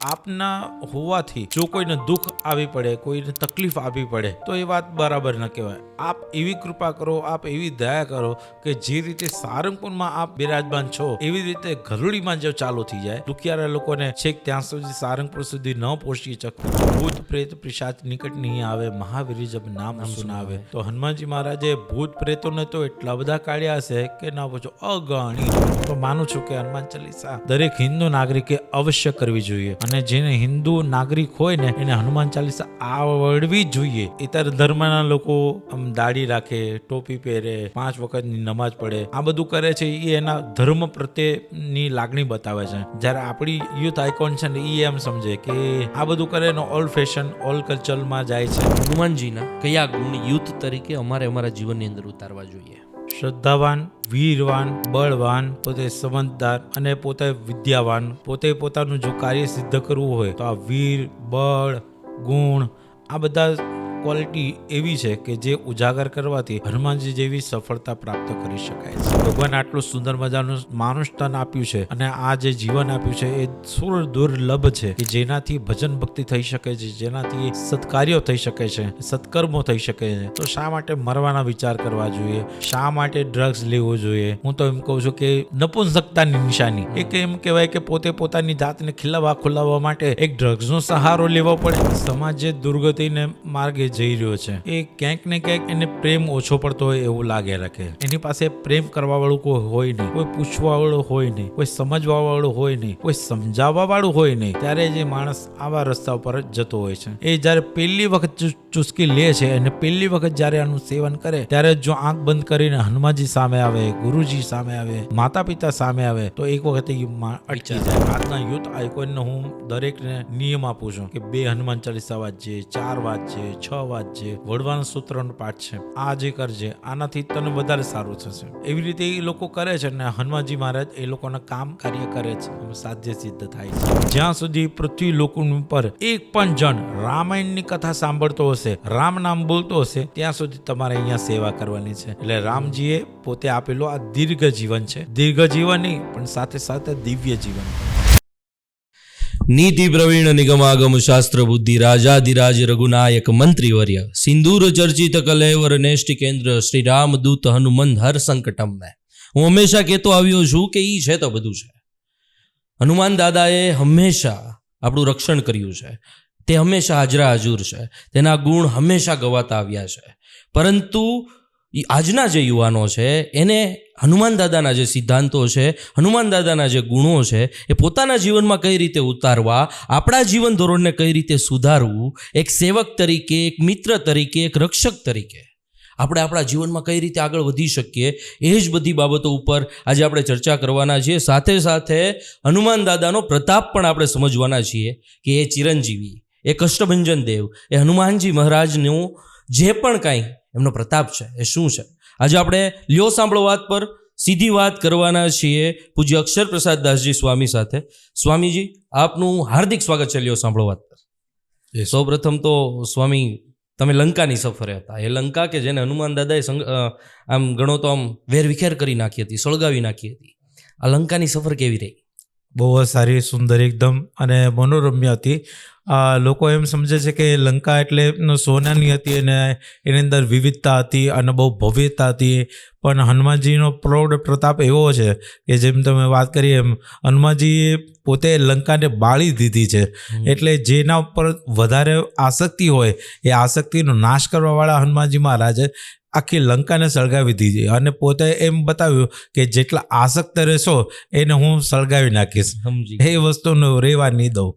આપના હોવાથી જો કોઈને દુઃખ આવી પડે, કોઈને તકલીફ આવી પડે તો એ વાત બરાબર ન કહેવાય. આપ એવી કૃપા કરો, આપ એવી દયા કરો કે જે રીતે સારંગપુરમાં આપ બિરાજમાન છો એવી રીતે ગરુડીમાં જો ચાલુ થઈ જાય, દુખિયારા લોકોને છેક ત્યાં સુધી સારંગપુર સુધી ન પહોંચી શકતા, ભૂત પ્રેત પિશાચ નિકટ નહીં આવે, મહાવીર જબ નામ સુનાવે. તો હનુમાનજી મહારાજે ભૂત પ્રેતોને તો એટલા બધા કાઢ્યા હશે કે ના પૂછો, અગણિત. તો માનું છું કે હનુમાન ચાલીસા દરેક હિન્દુ નાગરિકે અવશ્ય કરવી જોઈએ, અને જેને હિન્દુ નાગરિક હોય ને એને હનુમાન ચાલીસા આવડવી જોઈએ. ઇતર ધર્મના લોકો દાઢી રાખે, ટોપી પહેરે, 5 વખતની નમાજ પડે, આ બધું કરે છે એ એના ધર્મ પ્રત્યેની લાગણી બતાવે છે. જ્યારે આપણી યુથ આઇકોન છે ને એ એમ સમજે કે આ બધું કરે ને ઓલ્ડ ફેશન ઓલ્ડ કલ્ચરમાં જાય છે. હનુમાનજીના કયા ગુણ યુથ તરીકે અમારા જીવનની અંદર ઉતારવા જોઈએ? શ્રદ્ધાવાન, વીરવાન, બળવાન, પોતે સમજદાર અને પોતે વિદ્યાવાન. પોતે પોતાનું જો કાર્ય સિદ્ધ કરવું હોય તો આ વીર, બળ, ગુણ આ બધા ક્વોલિટી એવી છે કે જે ઉજાગર કરવાથી હનુમાનજી જેવી સફળતા પ્રાપ્ત કરી શકાય છે. ભગવાન આટલું સુંદર મજાનું માનુષ તન આપ્યું છે અને આ જે જીવન આપ્યું છે એ સુર દુર્લભ છે કે જેનાથી ભજન ભક્તિ થઈ શકે છે, જેનાથી સત્કાર્યો થઈ શકે છે, સત્કર્મો થઈ શકે છે. તો શા માટે મરવાના વિચાર કરવા જોઈએ? શા માટે ડ્રગ્સ લેવું જોઈએ? હું તો એમ કહું છું કે નપુંસકતાની નિશાની એક એમ કહેવાય કે પોતે પોતાની જાતને ખુલાવવા માટે એક ડ્રગ્સનો સહારો લેવો પડે. સમાજ જે દુર્ગતિને માર્ગે જઈ રહ્યો છે એ ક્યાંક ને ક્યાંક એને પ્રેમ ઓછો પડતો હોય એવું લાગે રાખે. એની પાસે પ્રેમ કરવા વાળું કોઈ હોય નહીં, કોઈ પૂછવા વાળું હોય નહીં, કોઈ સમજવા વાળું હોય નહીં, કોઈ સમજાવવા વાળું હોય નહીં. ત્યારે જે માણસ આવા રસ્તા ઉપર જતો હોય છે એ જ્યારે પહેલી વખત ચુસ્કી લે છે અને પહેલી વખત જ્યારે આનું સેવન કરે ત્યારે જો આંખ બંધ કરીને હનુમાનજી સામે આવે, ગુરુજી સામે આવે, માતા પિતા સામે આવે તો એક વખત અટકી જાય. આજના યુથ આઇકોનને હું દરેકને નિયમ આપું છું કે 2 હનુમાન ચાલીસા વાંચજે, 4 વાંચજે, 6 વાંચજે, વડવાના સૂત્રનો પાઠ છે આ જે કરજે, આનાથી તને વધારે સારું થશે. એવી રીતે એ લોકો કરે છે ને હનુમાનજી મહારાજ એ લોકોના કામ કાર્ય કરે છે, સાધ્ય સિદ્ધ થાય છે. જ્યાં સુધી પૃથ્વી લોકોની ઉપર એક પણ જણ રામાયણની કથા સાંભળતો હશે, રામ નામ બોલતો હશે, ત્યાં સુધી તમારે અહીંયા સેવા કરવાની છે. એટલે રામજીએ પોતે આપેલો આ દીર્ઘ જીવન છે. દીર્ઘ જીવન નહીં પણ સાથે સાથે દિવ્ય જીવન. નીતિ પ્રવીણ નિગમાગમ શાસ્ત્ર બુદ્ધિ રાજાધિરાજ રઘુનાયક મંત્રીવર્ય સિંદૂર ચર્ચિત કલેવર નેષ્ટિ કેન્દ્ર શ્રી રામદૂત હનુમંત હર સંકટમ ને. હું હંમેશા કહેતો આવ્યો છું કે ઈ છે તો બધું છે. હનુમાન દાદાએ હંમેશા આપણું રક્ષણ કર્યું છે, તે હંમેશા હાજરા હજુર છે, તેના ગુણ હંમેશા ગવાતા આવ્યા છે. પરંતુ આજના જે યુવાનો છે એને હનુમાન દાદાના જે સિદ્ધાંતો છે, હનુમાન દાદાના જે ગુણો છે એ પોતાના જીવનમાં કઈ રીતે ઉતારવા, આપણા જીવન ધોરણને કઈ રીતે સુધારવું, એક સેવક તરીકે, એક મિત્ર તરીકે, એક રક્ષક તરીકે આપણે આપણા જીવનમાં કઈ રીતે આગળ વધી શકીએ, એ જ બધી બાબતો ઉપર આજે આપણે ચર્ચા કરવાના છીએ. સાથે સાથે હનુમાન દાદાનો પ્રતાપ પણ આપણે સમજવાના છીએ કે એ ચિરંજીવી, એ કષ્ટભંજન દેવ, એ હનુમાનજી મહારાજનું જે પણ કાંઈ એમનો પ્રતાપ છે એ શું છે. આજે આપણે લ્યો સાંભળો વાત પર સીધી વાત કરવાના છીએ પૂજ્ય અક્ષર પ્રસાદ દાસજી સ્વામી સાથે. સ્વામીજી, આપનું હાર્દિક સ્વાગત છે લ્યો સાંભળો વાત પર. સૌ પ્રથમ તો સ્વામી, તમે લંકાની સફરે હતા, એ લંકા કે જેને હનુમાન દાદાએ આમ ગણો તો આમ વેરવિખેર કરી નાખી હતી, સળગાવી નાખી હતી, આ લંકાની સફર કેવી રહી? બહુ સારી, સુંદર એકદમ અને મનોરમ્ય હતી. લોકો એમ સમજે છે કે લંકા એટલે સોનાની હતી અને એની અંદર વિવિધતા હતી અને બહુ ભવ્યતા હતી, પણ હનુમાનજીનો પ્રૌઢ પ્રતાપ એવો છે કે જેમ તમે વાત કરી એમ હનુમાનજીએ પોતે લંકાને બાળી દીધી છે. એટલે જેના ઉપર વધારે આસક્તિ હોય એ આસક્તિનો નાશ કરવાવાળા હનુમાનજી મહારાજે આખી લંકાને સળગાવી દીધી અને પોતે એમ બતાવ્યું કે જેટલા આસક્ત રહેશો એને હું સળગાવી નાખીશ, એ વસ્તુને રહેવા નહીં દઉં.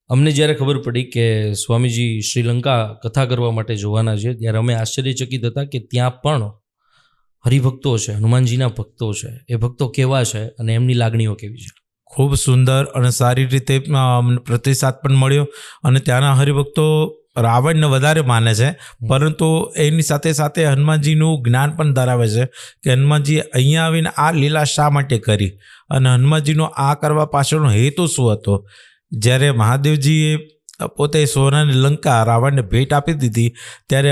અમને જ્યારે ખબર પડી કે સ્વામીજી શ્રીલંકા કથા કરવા માટે જોવાના છે ત્યારે અમે આશ્ચર્યચકિત હતા કે ત્યાં પણ હરિભક્તો છે, હનુમાનજીના ભક્તો છે. એ ભક્તો કેવા છે અને એમની લાગણીઓ કેવી છે? ખૂબ સુંદર અને સારી રીતે પ્રતિસાદ પણ મળ્યો અને ત્યાંના હરિભક્તો રાવણને વધારે માને છે, પરંતુ એની સાથે સાથે હનુમાનજીનું જ્ઞાન પણ ધરાવે છે કે હનુમાનજીએ અહીંયા આવીને આ લીલા શા માટે કરી અને હનુમાનજીનો આ કરવા પાછળનો હેતુ શું હતો. જ્યારે મહાદેવજીએ પોતે સોનાની લંકા રાવણને ભેટ આપી દીધી ત્યારે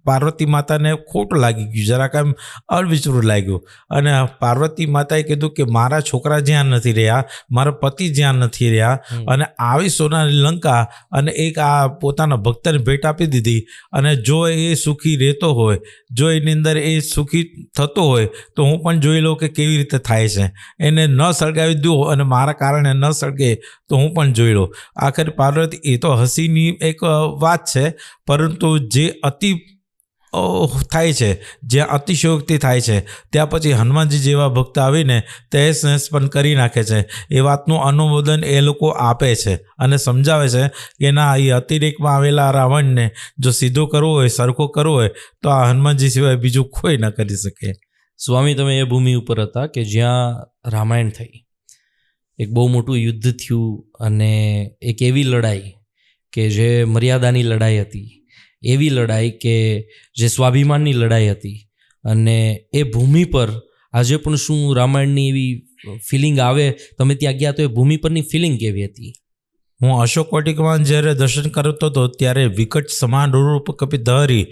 પાર્વતી માતાને ખોટું લાગી ગયું, જરાક એમ અવિચરું લાગ્યું. અને પાર્વતી માતાએ કીધું કે મારા છોકરા જ્યાં નથી રહ્યા, મારા પતિ જ્યાં નથી રહ્યા, અને આવી સોનાની લંકા અને એક આ પોતાના ભક્તને ભેટ આપી દીધી, અને જો એ સુખી રહેતો હોય, જો એની અંદર એ સુખી થતો હોય તો હું પણ જોઈ લઉં કે કેવી રીતે થાય છે. એને ન સળગાવી દો અને મારા કારણે ન સળગે તો હું પણ જોઈ લઉં. આખરે પાર્વતી, એ તો હસીની એક વાત છે, પરંતુ જે અતિ થાય છે, જ્યાં અતિશયોક્તિ થાય છે, ત્યાં પછી હનુમાનજી જેવા ભક્ત આવીને તહેસ નહેસ પણ કરી નાખે છે. એ વાતનું અનુમોદન એ લોકો આપે છે અને સમજાવે છે કે ના, એ અતિરેકમાં આવેલા રાવણને જો સીધો કરવો હોય, સરખો કરવો હોય તો આ હનુમાનજી સિવાય બીજું કોઈ ન કરી શકે. સ્વામી, તમે એ ભૂમિ ઉપર હતા કે જ્યાં રામાયણ થઈ, એક બહુ મોટું યુદ્ધ થયું, અને એક એવી લડાઈ કે જે મર્યાદાની લડાઈ હતી, એવી લડાઈ કે જે સ્વાભિમાનની લડાઈ હતી. અને એ ભૂમિ પર આજે પણ શું રામાયણની એવી ફિલિંગ આવે? તમે ત્યાં ગયા તો એ ભૂમિ પરની ફિલિંગ કેવી હતી? હું અશોક વાટિકામાં જ્યારે દર્શન કરતો હતો ત્યારે વિકટ સમાન રૂપ કપી ધરી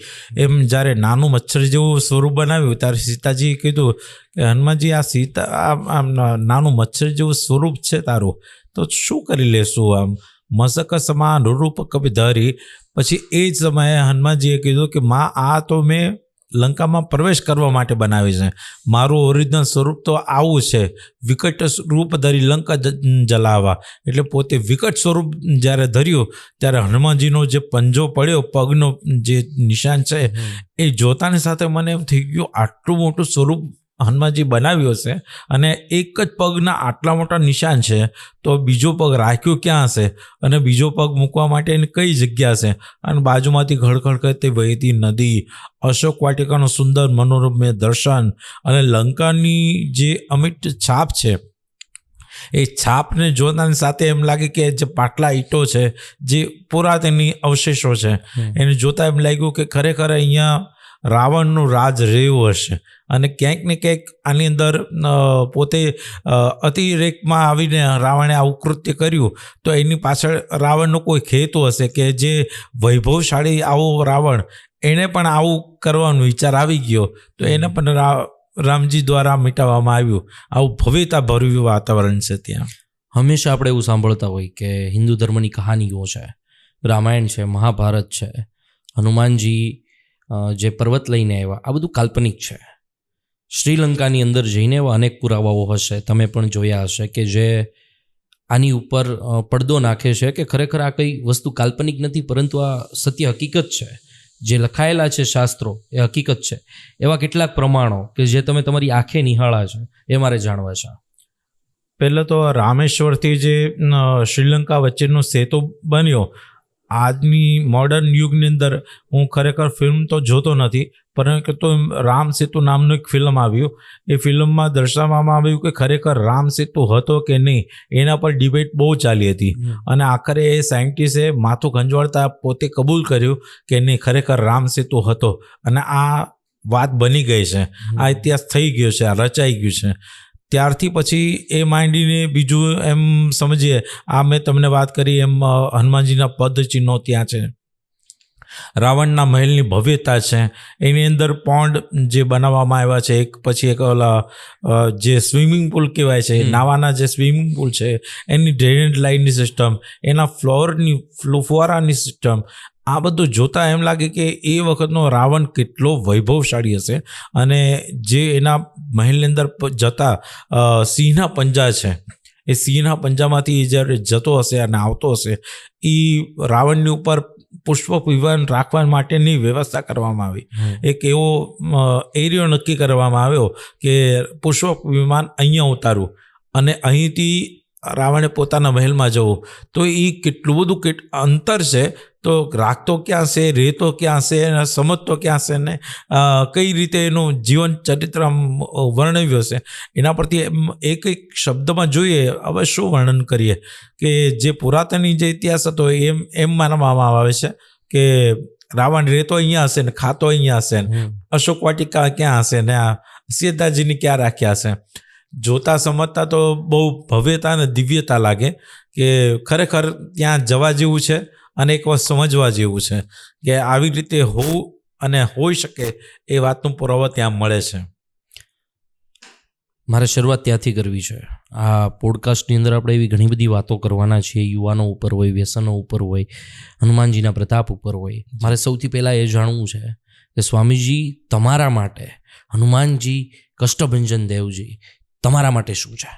એમ જ્યારે નાનું મચ્છર જેવું સ્વરૂપ બનાવ્યું, ત્યારે સીતાજીએ કીધું કે હનુમાનજી, આ આમ નાનું મચ્છર જેવું સ્વરૂપ છે તારું, તો શું કરી લેશું? આમ મસક સમાન રૂપ કપી ધરી. પછી એ જ સમયે હનુમાનજીએ કીધું કે માં, આ તો મેં લંકામાં પ્રવેશ કરવા માટે બનાવી છે. મારું ઓરિજિનલ સ્વરૂપ તો આવું છે, વિકટ રૂપ ધરી લંકા જલાવા. એટલે પોતે વિકટ સ્વરૂપ જ્યારે ધર્યું ત્યારે હનુમાનજીનો જે પંજો પડ્યો, પગનો જે નિશાન છે, એ જોતાની સાથે મને એમ થઈ ગયું આટલું મોટું સ્વરૂપ હનુમાનજી બનાવ્યો છે અને એક જ પગના આટલા મોટા નિશાન છે, તો બીજો પગ રાખ્યો ક્યાં હશે અને બીજો પગ મૂકવા માટેની કઈ જગ્યા છે? અને બાજુમાંથી ઘડઘડ કરતી વહેતી નદી, અશોક વાટિકાનું સુંદર મનોરમ્ય દર્શન, અને લંકાની જે અમિટ છાપ છે, એ છાપને જોતાની સાથે એમ લાગે કે જે પાટલા ઈંટો છે, જે પુરાતનની અવશેષો છે, એને જોતા એમ લાગ્યું કે ખરેખર અહીંયા રાવણનું રાજ રહ્યું હશે. અને ક્યાંક ને ક્યાંક આની અંદર પોતે અતિરેકમાં આવીને રાવણે આવું કૃત્ય કર્યું, તો એની પાછળ રાવણનો કોઈ હેતુ હશે કે જે વૈભવશાળી આવો રાવણ, એણે પણ આવું કરવાનો વિચાર આવી ગયો, તો એને પણ રામજી દ્વારા મિટાવવામાં આવ્યું. આવું ભવ્યતા ભર્યું વાતાવરણ છે ત્યાં. હંમેશા આપણે એવું સાંભળતા હોય કે હિન્દુ ધર્મની કહાનીઓ છે, રામાયણ છે, મહાભારત છે, હનુમાનજી જે પર્વત લઈને આવ્યા, આ બધું કાલ્પનિક છે. શ્રીલંકાની અંદર જઈને એવા અનેક પુરાવાઓ હશે, તમે પણ જોયા હશે, કે જે આની ઉપર પડદો નાખે છે કે ખરેખર આ કંઈ વસ્તુ કાલ્પનિક નથી, પરંતુ આ સત્ય હકીકત છે. જે લખાયેલા છે શાસ્ત્રો, એ હકીકત છે. એવા કેટલાક પ્રમાણો કે જે તમે તમારી આંખે નિહાળા છે, એ મારે જાણવા છે. પહેલાં તો રામેશ્વરથી જે શ્રીલંકા વચ્ચેનો સેતુ બન્યો, આજની મોડર્ન યુગની અંદર હું ખરેખર ફિલ્મ તો જોતો નથી, પરંતુ રામ સેતુ નામનું એક ફિલ્મ આવ્યું. એ ફિલ્મમાં દર્શાવવામાં આવ્યું કે ખરેખર રામ સેતુ હતો કે નહીં, એના પર ડિબેટ બહુ ચાલી હતી. અને આખરે એ સાયન્ટિસ્ટે માથું ખંજવાળતા પોતે કબૂલ કર્યું કે નહીં, ખરેખર રામ સેતુ હતો, અને આ વાત બની ગઈ છે, આ ઇતિહાસ થઈ ગયો છે, આ રચાઈ ગયું છે. ત્યારથી પછી એ માંડીને બીજું એમ સમજીએ, આ મેં તમને વાત કરી એમ હનુમાનજીના પદ ચિહ્નો ત્યાં છે, રાવણના મહેલની ભવ્યતા છે, એની અંદર પોન્ડ જે બનાવવામાં આવ્યા છે, એક પછી એક ઓલા જે સ્વિમિંગ પુલ કહેવાય છે, નાવાના જે સ્વિમિંગ પુલ છે, એની ડ્રેનેજ લાઇનની સિસ્ટમ, એના ફ્લોરની ફુવારાની સિસ્ટમ, આ બધું જોતા એમ લાગે કે એ વખતનો રાવણ કેટલો વૈભવશાળી હશે. અને જે એના મહેલની અંદર જતા સિંહના પંજા છે, એ સિંહના પંજામાંથી જ્યારે જતો હશે અને આવતો હશે, એ રાવણની ઉપર પુષ્પ વિમાન રાખવા માટેની વ્યવસ્થા કરવામાં આવી. એક એવો એરિયો નક્કી કરવામાં આવ્યો કે પુષ્પ વિમાન અહીંયા ઉતારવું અને અહીંથી રાવણે પોતાના મહેલમાં જવું. તો એ કેટલું બધું અંતર છે, તો રાખતો ક્યાં છે, રહેતો ક્યાં છે, સમજતો ક્યાં છે, ને કઈ રીતે એનું જીવન ચરિત્ર વર્ણવ્યું છે, એના પરથી એક એક શબ્દમાં જોઈએ. હવે શું વર્ણન કરીએ કે જે પુરાતની જે ઇતિહાસ હતો એમ માનવામાં આવે છે કે રાવણ રહેતો અહીંયા હશે ને ખાતો અહીંયા હશે ને અશોક વાટિકા ક્યાં હશે ને આ સીતાજીને ક્યાં રાખ્યા હશે. જોતા સમજતા તો બહુ ભવ્યતા અને દિવ્યતા લાગે કે ખરેખર ત્યાં જવા જેવું છે અને એક વસ્તુ સમજવા જેવું છે કે આવી રીતે હોવું અને હોઈ શકે એ વાતનો પુરાવો ત્યાં મળે છે. મારે શરૂઆત ત્યાંથી કરવી છે. આ પોડકાસ્ટની અંદર આપણે એવી ઘણી બધી વાતો કરવાના છીએ, યુવાનો ઉપર હોય, વ્યસનો ઉપર હોય, હનુમાનજીના પ્રતાપ ઉપર હોય. મારે સૌથી પહેલાં એ જાણવું છે કે સ્વામીજી તમારા માટે હનુમાનજી કષ્ટભંજન દેવજી તમારા માટે શું છે?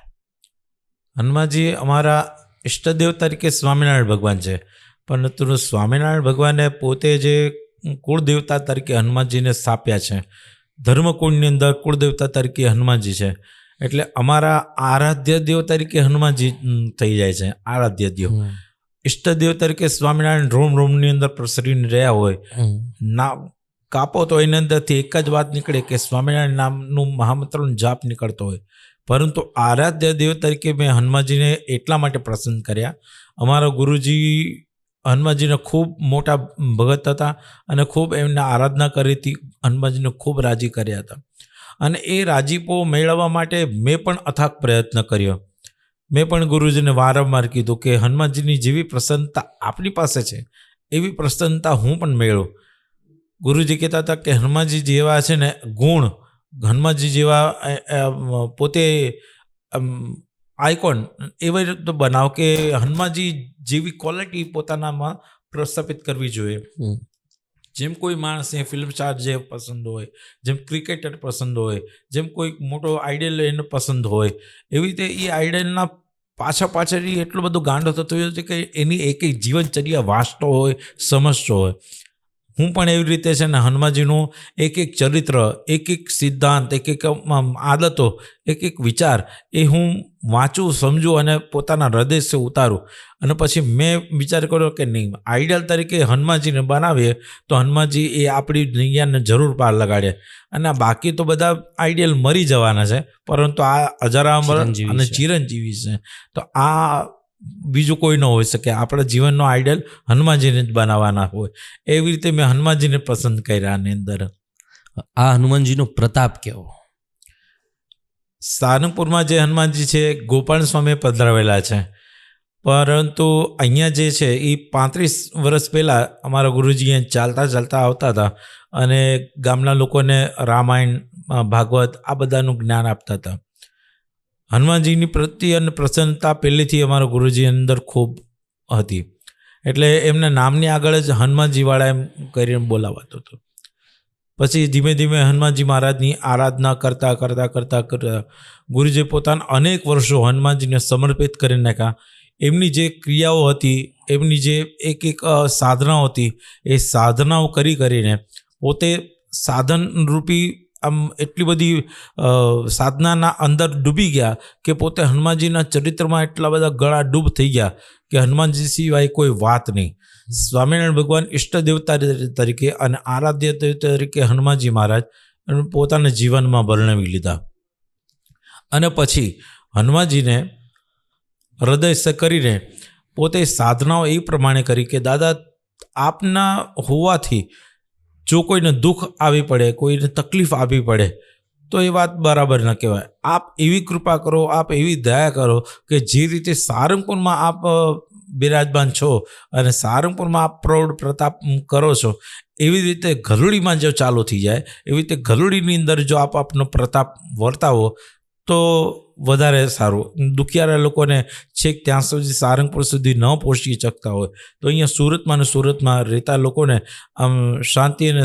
હનુમાનજી અમારા ઈષ્ટદેવ તરીકે સ્વામિનારાયણ ભગવાન છે, પરંતુ સ્વામિનારાયણ ભગવાને પોતે જે કુળદેવતા તરીકે હનુમાનજીને સ્થાપ્યા છે. ધર્મકુળની અંદર કુળદેવતા તરીકે હનુમાનજી છે, એટલે અમારા આરાધ્ય દેવ તરીકે હનુમાનજી થઈ જાય છે. આરાધ્ય દેવ, ઈષ્ટદેવ તરીકે સ્વામિનારાયણ રોમ રોમની અંદર પ્રસરીને રહ્યા હોય. ના કાપો તો એની અંદરથી એક જ વાત નીકળે કે સ્વામિનારાયણ નામનું મહામંત્રનો જાપ નીકળતો હોય. પરંતુ આરાધ્ય દેવ તરીકે મેં હનુમાનજીને એટલા માટે પસંદ કર્યા. અમારા ગુરુજી હનુમાનજીને ખૂબ મોટા ભગત હતા અને ખૂબ એમને આરાધના કરી હતી. હનુમાનજીને ખૂબ રાજી કર્યા હતા અને એ રાજીપો મેળવવા માટે મેં પણ અથાગ પ્રયત્ન કર્યો. મેં પણ ગુરુજીને વારંવાર કીધું કે હનુમાનજીની જેવી પ્રસન્નતા આપની પાસે છે એવી પ્રસન્નતા હું પણ મેળવું. ગુરુજી કહેતા હતા કે હનુમાનજી જેવા છે ને ગુણ, હનુમાનજી જેવા પોતે આઇકોન એવી રીતે બનાવ કે હનુમાનજી જેવી ક્વોલિટી પોતાનામાં પ્રસ્થાપિત કરવી જોઈએ. જેમ કોઈ માણસને ફિલ્મ સ્ટાર જે પસંદ હોય, જેમ ક્રિકેટર પસંદ હોય, જેમ કોઈ મોટો આઈડલ એને પસંદ હોય, એવી રીતે એ આઈડલના પાછળ એટલો બધો ગાંડો થતો હોય છે કે એની એક એક જીવનચર્યા વાંચતો હોય, સમજતો હોય. હું પણ એવી રીતે છે ને હનુમાનજીનું એક એક ચરિત્ર, એક એક સિદ્ધાંત, એક એક આદતો, એક એક વિચાર એ હું વાંચું, સમજું અને પોતાના હૃદય ઉતારું. અને પછી મેં વિચાર કર્યો કે નહીં, આઈડલ તરીકે હનુમાનજીને બનાવીએ તો હનુમાનજી એ આપણી દુનિયાને જરૂર પાર લગાડે. અને બાકી તો બધા આઈડિયલ મરી જવાના છે, પરંતુ આ અજરામર અને ચિરંજીવી છે. તો આ બીજું કોઈ ન હોઈ શકે. આપણા જીવનનો આઈડલ હનુમાનજીને જ બનાવવાના હોય. એવી રીતે મેં હનુમાનજીને પસંદ કર્યા. આની અંદર આ હનુમાનજીનો પ્રતાપ કેવો? સારંગપુરમાં જે હનુમાનજી છે ગોપાલ સ્વામી પધરાવેલા છે, પરંતુ અહીંયા જે છે એ 35 વર્ષ પહેલાં અમારા ગુરુજી ચાલતા આવતા હતા અને ગામના લોકોને રામાયણ, ભાગવત આ બધાનું જ્ઞાન આપતા હતા. હનુમાનજીની પ્રત્યે અને પ્રસન્નતા પહેલેથી અમારા ગુરુજી અંદર ખૂબ હતી, એટલે એમના નામની આગળ જ હનુમાનજીવાળા એમ કરીને બોલાવાતો હતો. પછી ધીમે ધીમે હનુમાનજી મહારાજની આરાધના કરતા ગુરુજી પોતાના અનેક વર્ષો હનુમાનજીને સમર્પિત કરી નાખ્યા. એમની જે ક્રિયાઓ હતી, એમની જે એક સાધનાઓ હતી, એ સાધનાઓ કરીને પોતે સાધનરૂપી આમ એટલી બધી સાધનાના અંદર ડૂબી ગયા કે પોતે હનુમાનજીના ચરિત્રમાં એટલા બધા ગળા ડૂબ થઈ ગયા કે હનુમાનજી સિવાય કોઈ વાત નહીં. સ્વામિનારાયણ ભગવાન ઈષ્ટદેવતા તરીકે અને આરાધ્ય દેવતા તરીકે હનુમાનજી મહારાજ પોતાના જીવનમાં વર્ણવી લીધા. અને પછી હનુમાનજીને હૃદય કરીને પોતે સાધનાઓ એ પ્રમાણે કરી કે દાદા આપના હોવાથી જો કોઈને દુઃખ આવી પડે, કોઈને તકલીફ આવી પડે તો એ વાત બરાબર ન કહેવાય. આપ એવી કૃપા કરો, આપ એવી દયા કરો કે જે રીતે સારંગપુરમાં આપ બિરાજમાન છો અને સારંગપુરમાં આપ પ્રૌઢ પ્રતાપ કરો છો, એવી રીતે ગરુડીમાં જો ચાલુ થઈ જાય, એવી રીતે ગરુડીની અંદર જો આપનો પ્રતાપ વર્તાવો તો વધારે સારું. દુખિયારા લોકોને છેક ત્યાં સુધી સારંગપુર સુધી ન પહોંચી શકતા હોય તો અહીંયા સુરતમાં રહેતા લોકોને આમ શાંતિ અને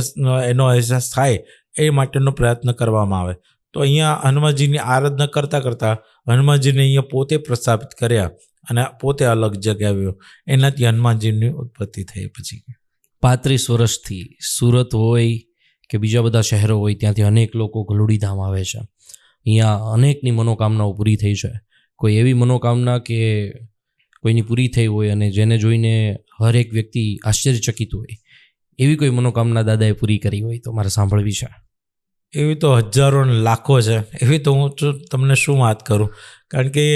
એનો અહેસાસ થાય એ માટેનો પ્રયત્ન કરવામાં આવે. તો અહીંયા હનુમાનજીની આરાધના કરતાં હનુમાનજીને અહીંયા પોતે પ્રસ્થાપિત કર્યા અને પોતે અલગ જગાવ્યો. એનાથી હનુમાનજીની ઉત્પત્તિ થઈ. પછી 35 વર્ષથી સુરત હોય કે બીજા બધા શહેરો હોય ત્યાંથી અનેક લોકો ગલુડી ધામ આવે છે. અહીંયા અનેકની મનોકામનાઓ પૂરી થઈ છે. કોઈ એવી મનોકામના કે કોઈની પૂરી થઈ હોય અને જેને જોઈને હરેક વ્યક્તિ આશ્ચર્યચકિત હોય, એવી કોઈ મનોકામના દાદાએ પૂરી કરી હોય તો મારે સાંભળવી છે. એવી તો હજારો ને લાખો છે. એવી તો હું તમને શું વાત કરું, કારણ કે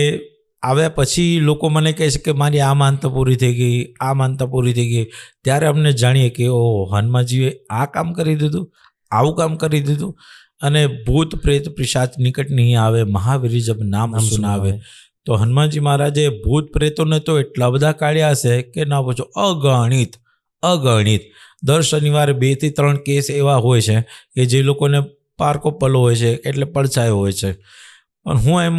આવ્યા પછી લોકો મને કહે છે કે મારી આ માનતા પૂરી થઈ ગઈ, આ માનતા પૂરી થઈ ગઈ. ત્યારે અમને જાણીએ કે ઓ હનુમાનજીએ આ કામ કરી દીધું, આવું કામ કરી દીધું. અને ભૂત પ્રેત પિશાચ નિકટ નહીં આવે, મહાવીર જબ નામ સુનાવે. તો હનુમાનજી મહારાજે ભૂત પ્રેતોને તો એટલા બધા કાઢ્યા હશે કે ના પૂછો, અગણિત. દર શનિવારે 2 થી 3 કેસ એવા હોય છે કે જે લોકોને પારકો પલો હોય છે એટલે પડછાયો હોય છે. પણ હું એમ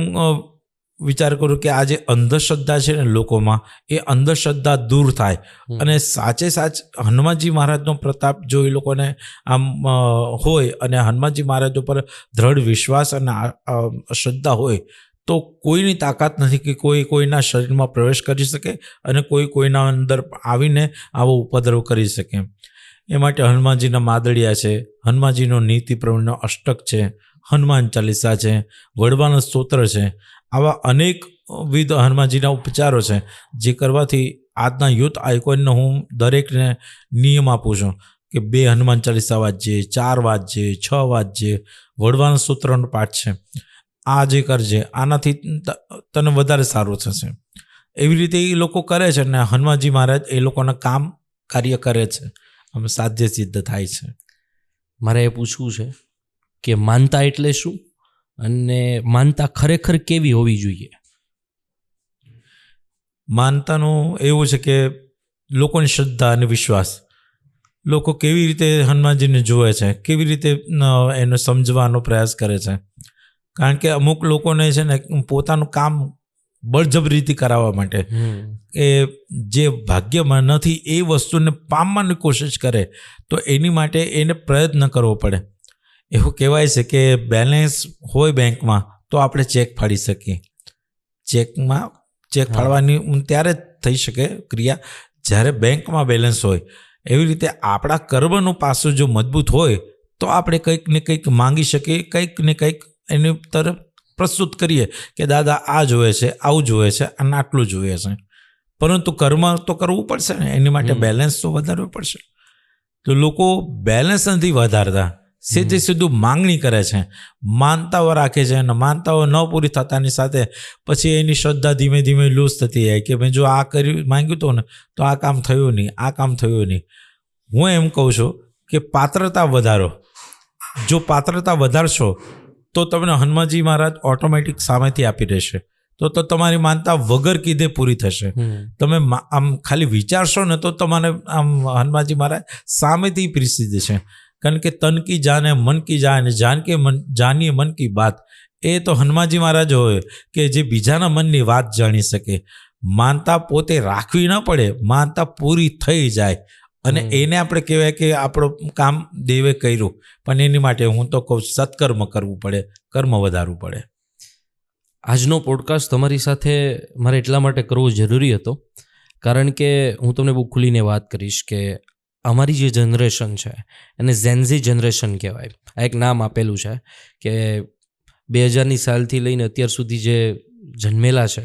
વિચાર કરું કે આ જે અંધશ્રદ્ધા છે ને લોકોમાં, એ અંધશ્રદ્ધા દૂર થાય અને સાચે સાચ હનુમાનજી મહારાજનો પ્રતાપ જો એ લોકોને આમ હોય અને હનુમાનજી મહારાજ ઉપર દ્રઢ વિશ્વાસ અને શ્રદ્ધા હોય તો કોઈની તાકાત નથી કે કોઈ કોઈના શરીરમાં પ્રવેશ કરી શકે અને કોઈ કોઈના અંદર આવીને આવો ઉપદ્રવ કરી શકે. એ માટે હનુમાનજીના માદળિયા છે, હનુમાનજીનો નીતિ પ્રવીણનો અષ્ટક છે, હનુમાન ચાલીસા છે, વડવાનું સ્તોત્ર છે, આવા અનેકવિધ હનુમાનજીના ઉપચારો છે જે કરવાથી આજના યુથ આઇકોનને હું દરેકને નિયમ આપું છું કે 2 હનુમાન ચાલીસા વાંચજે, 4 વાંચજે, 6 વાંચજે, વડવાનું સ્તોત્રનો પાઠ છે આ જે કરજે, આનાથી તને વધારે સારું થશે. એવી રીતે એ લોકો કરે છે ને હનુમાનજી મહારાજ એ લોકોના કામ કાર્ય કરે છે, આમ સાધ્ય સિદ્ધ થાય છે. મારે એ પૂછવું છે કે માનતા એટલે શું અને માનતા ખરેખર કેવી હોવી જોઈએ? માનતાનું એવું છે કે લોકોની શ્રદ્ધા અને વિશ્વાસ, લોકો કેવી રીતે હનુમાનજીને જુએ છે, કેવી રીતે એને સમજવાનો પ્રયાસ કરે છે. કારણ કે અમુક લોકોને છે ને પોતાનું કામ બળજબરીથી કરાવવા માટે એ જે ભાગ્યમાં નથી એ વસ્તુને પામવાની કોશિશ કરે તો એની માટે એને પ્રયત્ન કરવો પડે. એવું કહેવાય છે કે બેલેન્સ હોય બેંકમાં તો આપણે ચેક ફાડી શકીએ. ચેક ફાડવાની ત્યારે થઈ શકે ક્રિયા જ્યારે બેંકમાં બેલેન્સ હોય. એવી રીતે આપણા કર્મનું પાસું જો મજબૂત હોય તો આપણે કંઈક ને કંઈક માંગી શકીએ, કંઈક ને કંઈક એની તરફ પ્રસ્તુત કરીએ કે દાદા આ જોઈએ છે, આવું જોઈએ છે અને આટલું જોઈએ છે. પરંતુ કર્મ તો કરવું પડશે ને, એની માટે બેલેન્સ તો વધારવું પડશે. તો લોકો બેલેન્સ નથી વધારતા, સીધે સીધું માંગણી કરે છે, માનતાઓ રાખે છે અને માનતાઓ ન પૂરી થતાની સાથે પછી એની શ્રદ્ધા ધીમે ધીમે લૂઝ થતી જાય કે મેં જો આ કર્યું માંગ્યું હતું ને તો આ કામ થયું નહીં, આ કામ થયું નહીં. હું એમ કહું છું કે પાત્રતા વધારો. જો પાત્રતા વધારશો તો તમને હનુમાનજી મહારાજ ઓટોમેટિક સામેથી આપી દેશે. તો તમારી માનતા વગર કીધે પૂરી થશે. તમે આમ ખાલી વિચારશો ને તો તમારે આમ હનુમાનજી મહારાજ સામેથી પીરસી દેશે. કારણ કે તન કી જાને મન કી જાને, જાન કે મન જાનીએ મન કી બાત. એ તો હનુમાનજી મહારાજ હોય કે જે બીજાના મનની વાત જાણી શકે. માનતા પોતે રાખવી ન પડે, માનતા પૂરી થઈ જાય અને એને આપણે કહેવાય કે આપણું કામ દેવે કર્યું. પણ એની માટે હું તો કહું સત્કર્મ કરવું પડે, કર્મ વધારવું પડે. આજનો પોડકાસ્ટ તમારી સાથે મારે એટલા માટે કરવો જરૂરી હતો કારણ કે હું તમને બહુ ખુલીને વાત કરીશ કે અમારી જે જનરેશન છે એને ઝેન્ઝી જનરેશન કહેવાય. આ એક નામ આપેલું છે કે 2000ની સાલથી લઈને અત્યાર સુધી જે જન્મેલા છે,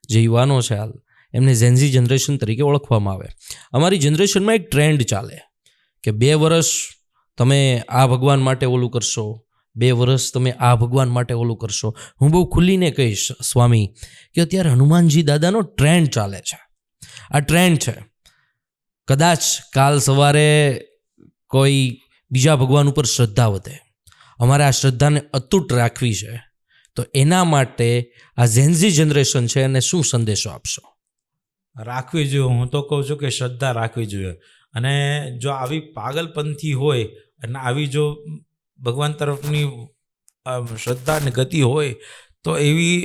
જે યુવાનો છે હાલ, એમને ઝેન્ઝી જનરેશન તરીકે ઓળખવામાં આવે. અમારી જનરેશનમાં એક ટ્રેન્ડ ચાલે કે 2 વર્ષ તમે આ ભગવાન માટે ઓલું કરશો, 2 વર્ષ તમે આ ભગવાન માટે ઓલું કરશો. હું બહુ ખુલ્લીને કહીશ સ્વામી કે અત્યારે હનુમાનજી દાદાનો ટ્રેન્ડ ચાલે છે. આ ટ્રેન્ડ છે. કદાચ કાલ સવારે કોઈ બીજા ભગવાન ઉપર શ્રદ્ધા વધે, અમારે આ શ્રદ્ધાને અતૂટ રાખવી છે, તો એના માટે આ ઝેન્ઝી જનરેશન છે એને શું સંદેશો આપશો? રાખવી જોઈએ. હું તો કહું છું કે શ્રદ્ધા રાખવી જોઈએ. અને જો આવી પાગલપંથી હોય અને આવી જો ભગવાન તરફની શ્રદ્ધા અને ગતિ હોય તો એવી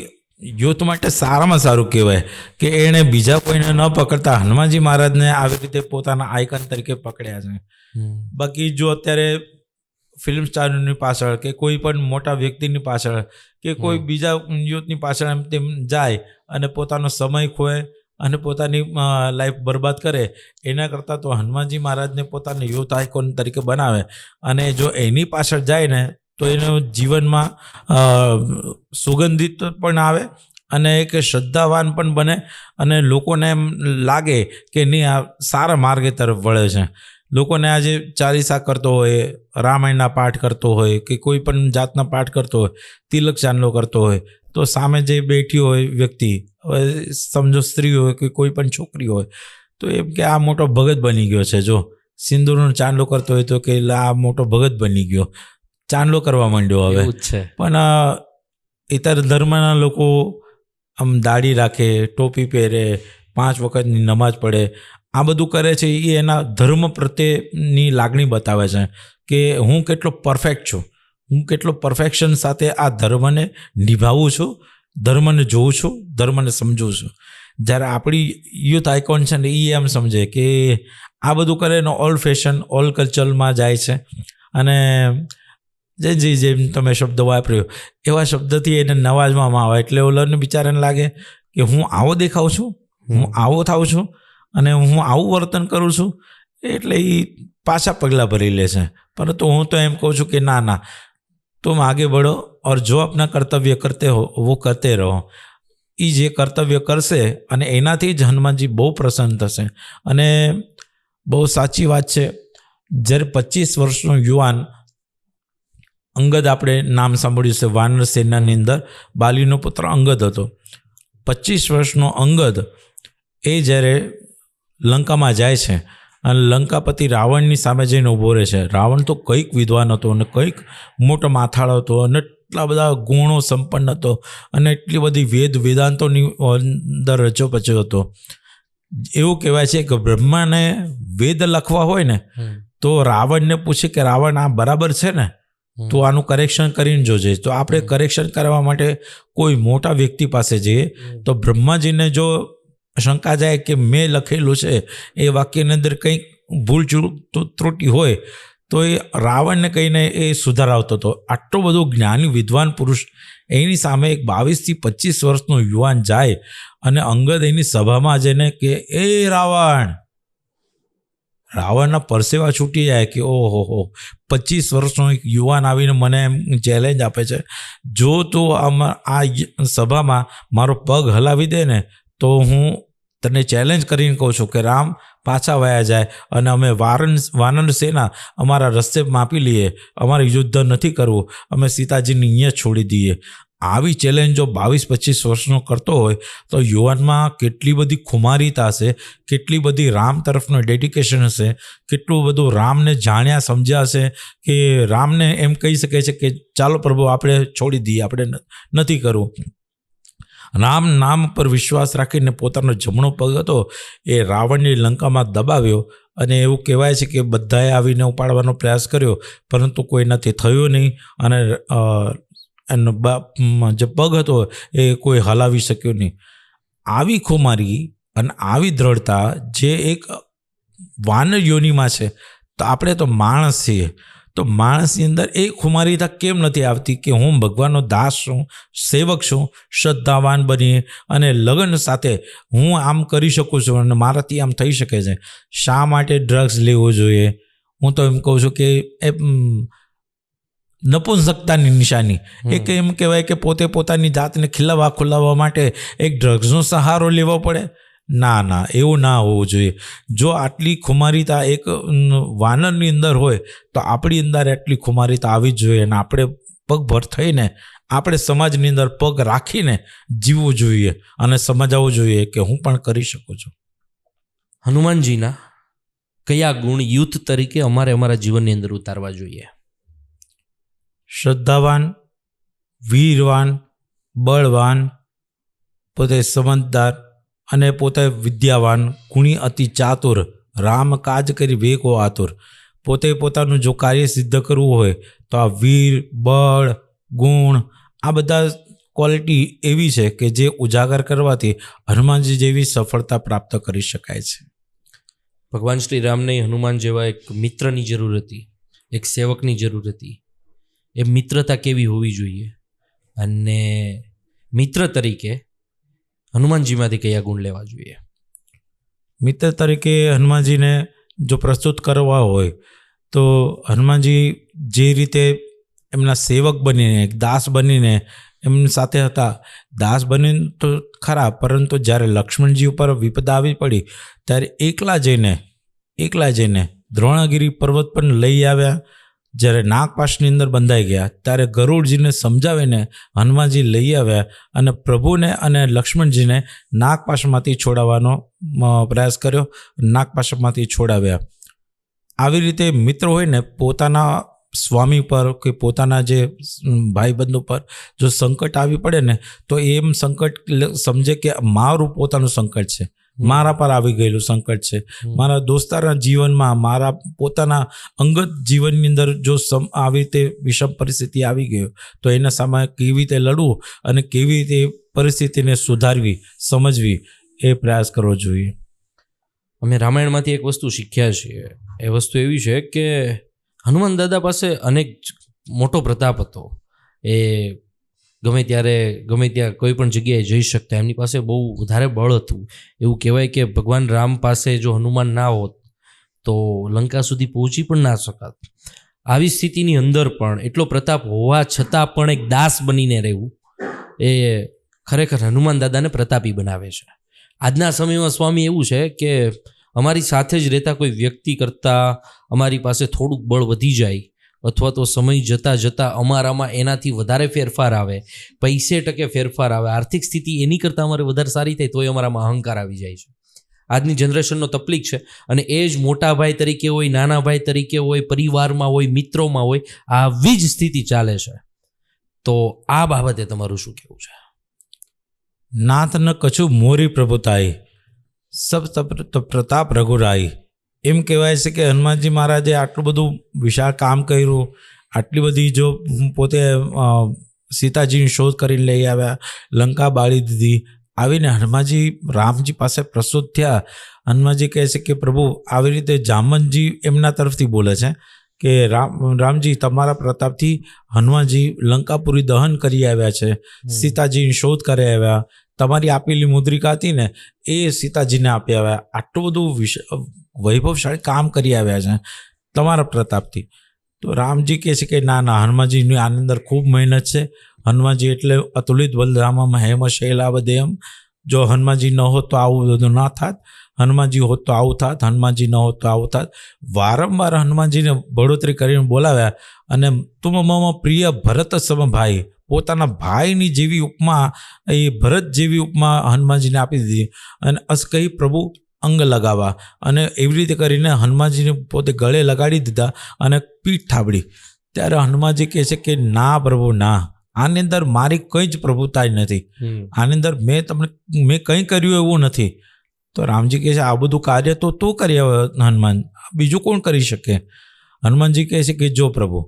યુથ માટે સારામાં સારું કહેવાય કે એણે બીજા કોઈને ન પકડતા હનુમાનજી મહારાજને આવી રીતે પોતાના આઇકન તરીકે પકડ્યા છે. બાકી જો અત્યારે ફિલ્મ સ્ટારની પાછળ કે કોઈ પણ મોટા વ્યક્તિની પાછળ કે કોઈ બીજા યુથની પાછળ એમ તેમ જાય અને પોતાનો સમય ખોય અને પોતાની લાઈફ બરબાદ કરે, એના કરતાં તો હનુમાનજી મહારાજને પોતાને યુથ આઇકોન તરીકે બનાવે અને જો એની પાછળ જાય ને તો એનો જીવનમાં સુગંધિત પણ આવે અને એક શ્રદ્ધાવાન પણ બને અને લોકોને એમ લાગે કે નહીં આ સારા માર્ગે તરફ વળે છે. લોકોને આજે ચાલીસા કરતો હોય, રામાયણના પાઠ કરતો હોય કે કોઈ પણ જાતના પાઠ કરતો હોય, તિલક ચાંદલો કરતો હોય તો સામે જે બેઠી હોય વ્યક્તિ, સમજો સ્ત્રી હોય કે કોઈ પણ છોકરી હોય, તો એમ કે આ મોટો ભગત બની ગયો છે. જો સિંદૂરનો ચાંદલો કરતો હોય તો કે આ મોટો ભગત બની ગયો, ચાંદલો કરવા માંડ્યો હવે. પણ ઇતર ધર્મના લોકો આમ દાઢી રાખે, ટોપી પહેરે, 5 વખતની નમાજ પડે, આ બધું કરે છે એ એના ધર્મ પ્રત્યેની લાગણી બતાવે છે કે હું કેટલો પરફેક્ટ છું, હું કેટલો પરફેક્શન સાથે આ ધર્મને નિભાવું છું, ધર્મને જોઉં છું, ધર્મને સમજું છું. જ્યારે આપણી યુથ આઇકોન છે ને એ એમ સમજે કે આ બધું કરે ને ઓલ્ડ ફેશન ઓલ્ડ કલ્ચરમાં જાય છે. અને જેમ તમે શબ્દ વાપર્યો એવા શબ્દથી એને નવાજવામાં આવે એટલે ઓલાને બિચારાને લાગે કે હું આવો દેખાઉં છું, હું આવો થાઉં છું અને હું આવું વર્તન કરું છું, એટલે એ પાછા પગલાં ભરી લે છે. પરંતુ હું તો એમ કહું છું કે ના, तुम आगे बढ़ो और जो अपना कर्तव्य करते हो वो करते रहो. એ જે કર્તવ્ય કરશે અને એનાથી જ હનુમાનજી બહુ પ્રસન્ન થશે. અને બહુ સાચી વાત છે, જ્યારે 25 વર્ષનો યુવાન અંગદ, આપણે નામ સાંભળ્યું છે, વાનર સેનાની અંદર બાલીનો પુત્ર અંગદ હતો. 25 વર્ષનો અંગદ એ જ્યારે લંકામાં જાય છે અને લંકાપતિ રાવણની સામે જઈને ઊભો રહે છે. રાવણ તો કંઈક વિદ્વાન હતો અને કંઈક મોટો માથાળો હતો અને એટલા બધા ગુણો સંપન્ન હતો અને એટલી બધી વેદાંતોની અંદર રચો પચ્યો હતો. એવું કહેવાય છે કે બ્રહ્માને વેદ લખવા હોય ને તો રાવણને પૂછે કે રાવણ આ બરાબર છે ને, તો આનું કરેક્શન કરીને જોજે. તો આપણે કરેક્શન કરવા માટે કોઈ મોટા વ્યક્તિ પાસે જઈએ તો બ્રહ્માજીને જો શંકા જાય કે મેં લખેલું છે એ વાક્યની અંદર કંઈક ભૂલ ત્રુટિ હોય તો એ રાવણને કહીને એ સુધારાવતો હતો. આટલો બધો જ્ઞાની વિદ્વાન પુરુષ એની સામે એક 22 થી 25 વર્ષનો યુવાન જાય અને અંગદ એની સભામાં જઈને કે એ રાવણના પરસેવા છૂટી જાય કે ઓહો 25 વર્ષનો એક યુવાન આવીને મને એમ ચેલેન્જ આપે છે, જો તું આ સભામાં મારો પગ હલાવી દે ને તો હું તને ચેલેન્જ કરીને કહું છું કે રામ પાછા વયા જાય અને અમે વાનર સેના અમારા રસ્તે માપી લઈએ, અમારે યુદ્ધ નથી કરવું, અમે સીતાજીની અહીંયા છોડી દઈએ. આવી ચેલેન્જ જો 22-25 વર્ષનો કરતો હોય તો યુવાનમાં કેટલી બધી ખુમારીતા હશે, કેટલી બધી રામ તરફનો ડેડિકેશન હશે, કેટલું બધું રામને જાણ્યા સમજ્યા હશે કે રામને એમ કહી શકે છે કે ચાલો પ્રભુ આપણે છોડી દઈએ, આપણે નથી કરવું. રામ નામ પર વિશ્વાસ રાખીને પોતાનો જમણો પગ હતો એ રાવણની લંકામાં દબાવ્યો અને એવું કહેવાય છે કે બધાએ આવીને ઉપાડવાનો પ્રયાસ કર્યો પરંતુ કોઈનાથી થયો નહીં અને એનો જે પગ હતો એ કોઈ હલાવી શક્યો નહીં. આવી ખુમારી અને આવી દ્રઢતા જે એક વાનર યોનિમાં છે, તો આપણે તો માણસ છીએ, તો માણસની અંદર એ ખુમારીતા કેમ નથી આવતી કે હું ભગવાનનો દાસ છું, સેવક છું, શ્રદ્ધાવાન બની અને લગ્ન સાથે હું આમ કરી શકું છું અને મારાથી આમ થઈ શકે છે. શા માટે ડ્રગ્સ લેવું જોઈએ? હું તો એમ કહું છું કે એ નપુંસકતાની નિશાની, એક એમ કહેવાય કે પોતે પોતાની જાતને ખુલાવવા માટે એક ડ્રગ્સનો સહારો લેવો પડે. ના, એવું ના હોવું જોઈએ. જો આટલી ખુમારીતા એક વાનરની અંદર હોય તો આપણી અંદર એટલી ખુમારીતા આવી જ જોઈએ અને આપણે પગભર થઈને આપણે સમાજની અંદર પગ રાખીને જીવવું જોઈએ અને સમજાવવું જોઈએ કે હું પણ કરી શકું છું. હનુમાનજીના કયા ગુણ યુથ તરીકે અમારે અમારા જીવનની અંદર ઉતારવા જોઈએ? શ્રદ્ધાવાન, વીરવાન, બળવાન, પોતે સમજદાર અને પોતે વિદ્યાવાન, ગુણી અતિ ચાતુર, રામ કાજ કરી વેગો આતુર. પોતે પોતાનું જો કાર્ય સિદ્ધ કરવું હોય તો આ વીર, બળ, ગુણ આ બધા ક્વોલિટી એવી છે કે જે ઉજાગર કરવાથી હનુમાનજી જેવી સફળતા પ્રાપ્ત કરી શકાય છે. ભગવાન શ્રી રામને હનુમાન જેવા એક મિત્રની જરૂર હતી, એક સેવકની જરૂર હતી. એ મિત્રતા કેવી હોવી જોઈએ અને મિત્ર તરીકે હનુમાનજીમાંથી કયા ગુણ લેવા જોઈએ? મિત્ર તરીકે હનુમાનજીને જો પ્રસ્તુત કરવા હોય તો હનુમાનજી જે રીતે એમના સેવક બનીને, એક દાસ બનીને એમની સાથે હતા, દાસ બનીને તો ખરા, પરંતુ જ્યારે લક્ષ્મણજી ઉપર વિપદા આવી પડી ત્યારે એકલા જઈને દ્રોણાગીરી પર્વત પર લઈ આવ્યા. જ્યારે નાગપાશની અંદર બંધાઈ ગયા ત્યારે ગરુડજીને સમજાવીને હનુમાનજી લઈ આવ્યા અને પ્રભુને અને લક્ષ્મણજીને નાગપાશમાંથી છોડાવવાનો પ્રયાસ કર્યો, નાગપાશમાંથી છોડાવ્યા. આવી રીતે મિત્ર હોય ને, પોતાના સ્વામી પર કે પોતાના જે ભાઈબંધો પર જો સંકટ આવી પડે ને તો એમ સંકટ સમજે કે મારું પોતાનું સંકટ છે, મારા પર આવી ગયેલું સંકટ છે, મારા દોસ્તારના જીવનમાં, મારા પોતાના અંગત જીવનની અંદર જો આવી રીતે વિષમ પરિસ્થિતિ આવી ગયો તો એના સામે કેવી રીતે લડવું અને કેવી રીતે પરિસ્થિતિને સુધારવી, સમજવી, એ પ્રયાસ કરવો જોઈએ. અમે રામાયણમાંથી એક વસ્તુ શીખ્યા છીએ. એ વસ્તુ એવી છે કે હનુમાન દાદા પાસે મોટો પ્રતાપ હતો. એ ગમે ત્યાં કોઈ પણ જગ્યાએ જઈ શકતા. એમની પાસે બહુ વધારે બળ હતું. એવું કહેવાય કે ભગવાન રામ પાસે જો હનુમાન ના હોત તો લંકા સુધી પહોંચી પણ ના શકાત. આવી સ્થિતિની અંદર પણ એટલો પ્રતાપ હોવા છતાં પણ એક દાસ બનીને રહેવું એ ખરેખર હનુમાન દાદાને પ્રતાપી બનાવે છે. આજના સમયમાં સ્વામી એવું છે કે અમારી સાથે જ રહેતા કોઈ વ્યક્તિ કરતાં અમારી પાસે થોડુંક બળ વધી જાય અથવા તો સમય જતાં જતાં અમારામાં એનાથી વધારે ફેરફાર આવે, પૈસે ટકે ફેરફાર આવે, આર્થિક સ્થિતિ એની કરતાં અમારે વધારે સારી થાય તોય અમારામાં અહંકાર આવી જાય છે. આજની જનરેશનનો તકલીફ છે. અને એ જ મોટા ભાઈ તરીકે હોય, નાના ભાઈ તરીકે હોય, પરિવારમાં હોય, મિત્રોમાં હોય, આવી જ સ્થિતિ ચાલે છે. તો આ બાબતે તમારું શું કહેવું છે? નાથ ન કછું મોરી પ્રભુતાઈ, સબ પ્રતાપ રઘુરાઈ. એમ કહેવાય છે કે હનુમાનજી મહારાજે આટલું બધું વિશાળ કામ કર્યું, આટલી બધી જો પોતે સીતાજીની શોધ કરીને લઈ આવ્યા, લંકા બાળી દીધી, આવીને હનુમાનજી રામજી પાસે પ્રસ્તુત થયા. હનુમાનજી કહે છે કે પ્રભુ આવી રીતે જામનજી એમના તરફથી બોલે છે કે રામજી તમારા પ્રતાપથી હનુમાનજી લંકાપુરી દહન કરી આવ્યા છે, સીતાજીની શોધ કરી આવ્યા, તમારી આપેલી મુદ્રિકા હતી ને એ સીતાજીને આપી આવ્યા, આટલું બધું વૈભવશાળી કામ કરી આવ્યા છે તમારા પ્રતાપથી. તો રામજી કહે છે કે ના, હનુમાનજીની આની અંદર ખૂબ મહેનત છે. હનુમાનજી એટલે અતુલિત બલરામમ હેમ શૈલાવદેયમ. જો હનુમાનજી ન હોત તો આવું બધું ના થાત, હનુમાનજી હોત તો આવું થાત, હનુમાનજી ન હોત તો આવું થાત. વારંવાર હનુમાનજીને બળોતરી કરીને બોલાવ્યા અને તુમ મમ પ્રિય ભરત સમ ભાઈ, પોતાના ભાઈની જેવી ઉપમા, એ ભરત જેવી ઉપમા હનુમાનજીને આપી દીધી. અને અસ કહી પ્રભુ અંગ લગાવવા, અને એવી રીતે કરીને હનુમાનજીને પોતે ગળે લગાડી દીધા અને પીઠ થાબડી. ત્યારે હનુમાનજી કહે છે કે ના પ્રભુ ના, આની અંદર મારી કંઈ જ પ્રભુતા નથી, આની અંદર મેં કંઈ કર્યું એવું નથી. તો રામજી કહે છે આ બધું કાર્ય તો તું કરી હનુમાન, બીજું કોણ કરી શકે? હનુમાનજી કહે છે કે જો પ્રભુ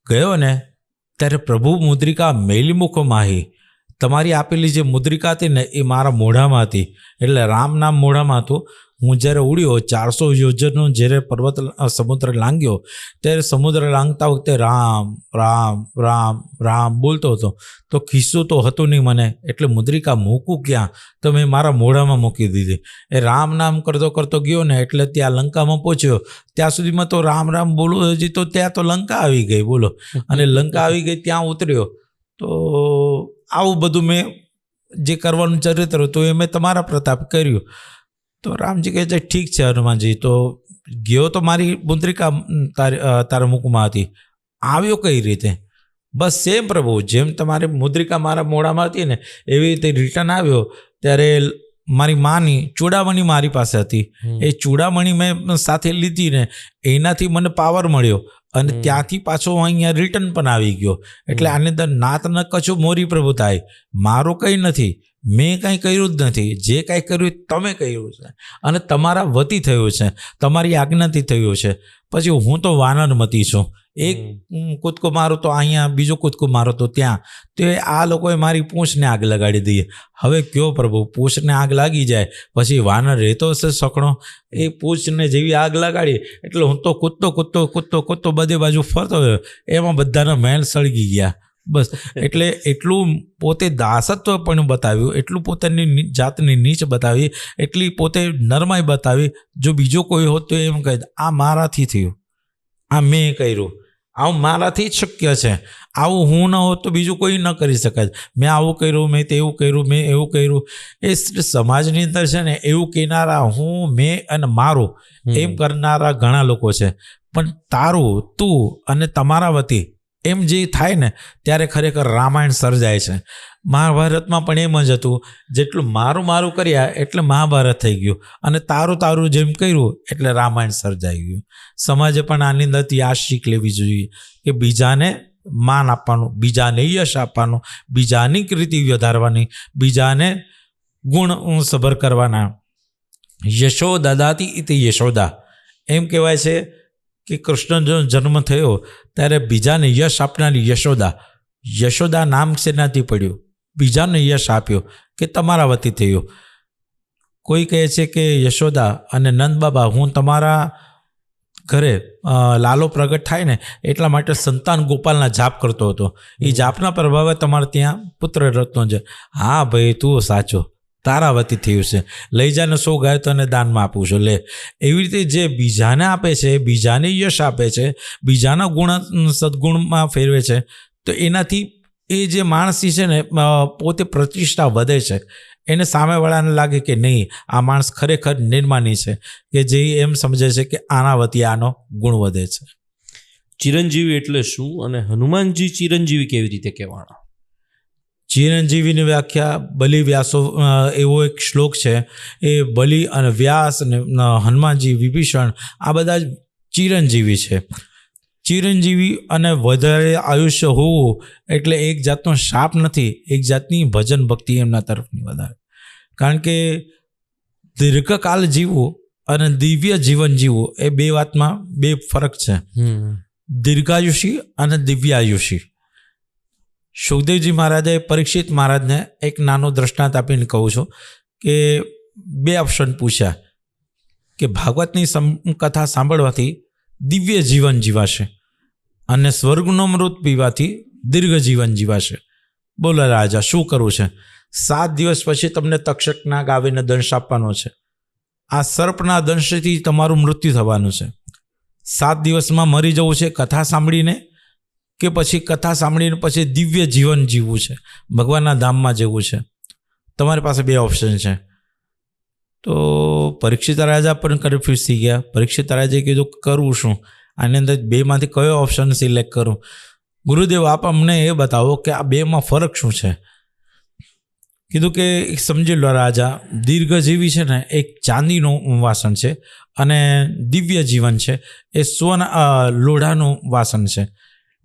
ગયો ને ત્યારે પ્રભુ મુદ્રિકા મેલીમુખ માહી, તમારી આપેલી જે મુદ્રિકા હતી ને એ મારા મોઢામાં હતી, એટલે રામ નામ મોઢામાં હતું. હું જ્યારે ઉડ્યો 400 યોજનનો જ્યારે પર્વત સમુદ્ર લાંગ્યો, ત્યારે સમુદ્ર લાંગતા વખતે રામ રામ રામ રામ બોલતો હતો. તો ખિસ્સું તો હતું નહીં મને, એટલે મુદ્રિકા મૂકું ક્યાં? તો મેં મારા મોઢામાં મૂકી દીધી. એ રામ નામ કરતો કરતો ગયો ને એટલે ત્યાં લંકામાં પહોંચ્યો. ત્યાં સુધીમાં તો રામ રામ બોલું હજી તો ત્યાં તો લંકા આવી ગઈ, બોલો. અને લંકા આવી ગઈ, ત્યાં ઉતર્યો. તો આવું બધું મેં જે કરવાનું ચરિત્ર હતું એ મેં તમારા પ્રતાપ કર્યું. તો રામજી કહે છે ઠીક છે હનુમાનજી, તો ગયો તો મારી મુદ્રિકા તારા મુખમાં હતી, આવ્યો કઈ રીતે? બસ સેમ પ્રભુ, જેમ તમારી મુદ્રિકા મારા મોઢામાં હતી ને એવી રીતે રિટર્ન આવ્યો. ત્યારે મારી માની ચૂડામણી મારી પાસે હતી, એ ચૂડામણી મેં સાથે લીધી ને એનાથી મને પાવર મળ્યો અને ત્યાંથી પાછો અહીંયા રિટર્ન પણ આવી ગયો. એટલે આની અંદર નાત ન કછું મોરી પ્રભુ થાય, મારું કંઈ નથી, મેં કાંઈ કર્યું જ નથી. જે કાંઈ કર્યું તમે કર્યું છે અને તમારા વતી થયું છે, તમારી આજ્ઞાથી થયું છે. પછી હું તો વાનરમતી છું, એક કૂદકો મારો તો અહીંયા, બીજો કૂદકો મારો તો ત્યાં. તો આ લોકોએ મારી પૂંછને આગ લગાડી દઈએ. હવે કયો પ્રભુ, પૂંછને આગ લાગી જાય પછી વાનર રહેતો હશે સકણો? એ પૂંછને જેવી આગ લગાડી એટલે હું તો કૂદતો બધી બાજુ ફરતો ગયો, એમાં બધાના મહેલ સળગી ગયા. બસ એટલે એટલું પોતે દાસત્વ પણ બતાવ્યું, એટલું પોતાની જાતની નીચ બતાવી, એટલી પોતે નરમાઈ બતાવી. જો બીજો કોઈ હોત તો એમ કહે આ મારાથી થયું, આ મેં કર્યું, આવું મારાથી જ શક્ય છે, આવું હું ન હોત તો બીજું કોઈ ન કરી શકે. મેં આવું કર્યું, મેં તેવું કર્યું, મેં એવું કર્યું. એ સમાજની અંદર છે ને એવું કહેનારા હું, મેં અને મારું એમ કરનારા ઘણા લોકો છે. પણ તારું, તું અને તમારા વતી એમ જે થાય ને ત્યારે ખરેખર રામાયણ સર્જાય છે. મહાભારતમાં પણ એમ જ હતું, જેટલું મારું કર્યા એટલે મહાભારત થઈ ગયું, અને તારું જેમ કર્યું એટલે રામાયણ સર્જાઈ ગયું. સમાજે પણ આની અંદરથી આ શીખ લેવી જોઈએ કે બીજાને માન આપવાનું, બીજાને યશ આપવાનું, બીજાની કૃતિ વધારવાની, બીજાને ગુણ સભર કરવાના. યશો દદાતી ઇતિ યશોદા. એમ કહેવાય છે કે કૃષ્ણનો જન્મ થયો ત્યારે બીજાને યશ આપનારી યશોદા. યશોદા નામ શેનાથી પડ્યું? બીજાને યશ આપ્યો કે તમારા વતી થયો. કોઈ કહે છે કે યશોદા અને નંદ બાબા, હું તમારા ઘરે લાલો પ્રગટ થાય ને એટલા માટે સંતાન ગોપાલના જાપ કરતો હતો. એ જાપના પ્રભાવે તમારે ત્યાં પુત્ર રત્નો છે. હા ભાઈ, તું સાચો, તારા વતી થયું છે. લઈ જાને 100 ગાય તને દાનમાં આપું છું, લે. એવી રીતે જે બીજાને આપે છે, બીજાને યશ આપે છે, બીજાના ગુણ સદગુણમાં ફેરવે છે, તો એનાથી એ જે માણસી છે ને પોતે પ્રતિષ્ઠા વધે છે. એને સામેવાળાને લાગે કે નહીં, આ માણસ ખરેખર નિર્માની છે, કે જે એમ સમજે છે કે આના વતી આનો ગુણ વધે છે. ચિરંજીવી એટલે શું, અને હનુમાનજી ચિરંજીવી કેવી રીતે કહેવાના? ચિરંજીવીની વ્યાખ્યા બલિ વ્યાસો, એવો એક શ્લોક છે. એ બલિ અને વ્યાસ અને હનુમાનજી, વિભીષણ, આ બધા જ ચિરંજીવી છે. ચિરંજીવી અને વધારે આયુષ્ય હોવું એટલે એક જાતનો શાપ નથી, એક જાતની ભજન ભક્તિ એમના તરફની વધારે. કારણ કે દીર્ઘકાલ જીવવું અને દિવ્ય જીવન જીવવું એ બે વાતમાં બે ફરક છે. દીર્ઘાયુષી અને દિવ્યાયુષી. સુખદેવજી મહારાજે પરીક્ષિત મહારાજને એક નાનો દ્રષ્ટાંત આપીને કહું છું કે 2 ઓપ્શન પૂછ્યા કે ભાગવતની કથા સાંભળવાથી દિવ્ય જીવન જીવાશે અને સ્વર્ગનો અમૃત પીવાથી દીર્ઘ જીવન જીવાશે. બોલો રાજા, શું કરવું છે? 7 દિવસ પછી તમને તક્ષકના ગાવીને દંશ આપવાનો છે. આ સર્પના દંશથી તમારું મૃત્યુ થવાનું છે. 7 દિવસમાં મરી જવું છે કથા સાંભળીને, કે પછી કથા સાંભળીને પછી દિવ્ય જીવન જીવવું છે, ભગવાનના ધામમાં જવું છે. તમારી પાસે 2 ઓપ્શન છે. તો પરીક્ષિત રાજા પણ કન્ફ્યુઝ થઈ ગયા. પરીક્ષિત રાજાએ કીધું, કરવું શું? આની અંદર 2માંથી કયો ઓપ્શન સિલેક્ટ કરું? ગુરુદેવ, આપ અમને એ બતાવો કે આ 2માં ફરક શું છે. કીધું કે સમજી લો રાજા, દીર્ઘજીવી છે ને એક ચાંદીનું વાસણ છે અને દિવ્ય જીવન છે એ લોઢાનું વાસણ છે.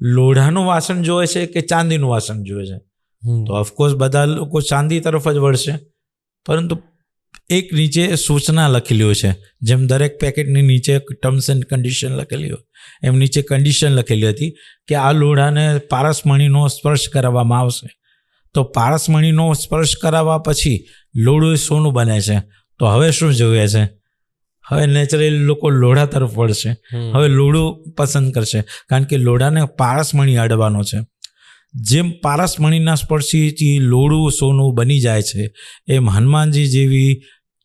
લોઢાનું વાસણ જોવે છે કે ચાંદીનું વાસણ જોવે છે? તો ઓફકોર્સ બધા લોકો ચાંદી તરફ જ વળશે. પરંતુ એક નીચે સૂચના લખેલી હોય છે, જેમ દરેક પેકેટની નીચે ટર્મ્સ એન્ડ કન્ડિશન લખેલી હોય, એમ નીચે કન્ડિશન લખેલી હતી કે આ લોઢાને પારસમણીનો સ્પર્શ કરાવવામાં આવશે. તો પારસમણીનો સ્પર્શ કરાવવા પછી લોઢું સોનું બને છે. તો હવે શું જોઈએ છે? હવે નેચરલી લોકો લોઢા તરફ વળશે. હવે લોઢું પસંદ કરશે, કારણ કે લોઢાને પારસમણી અડવાનો છે. જેમ પારસમણીના સ્પર્શથી લોઢું સોનું બની જાય છે, એમ હનુમાનજી જેવી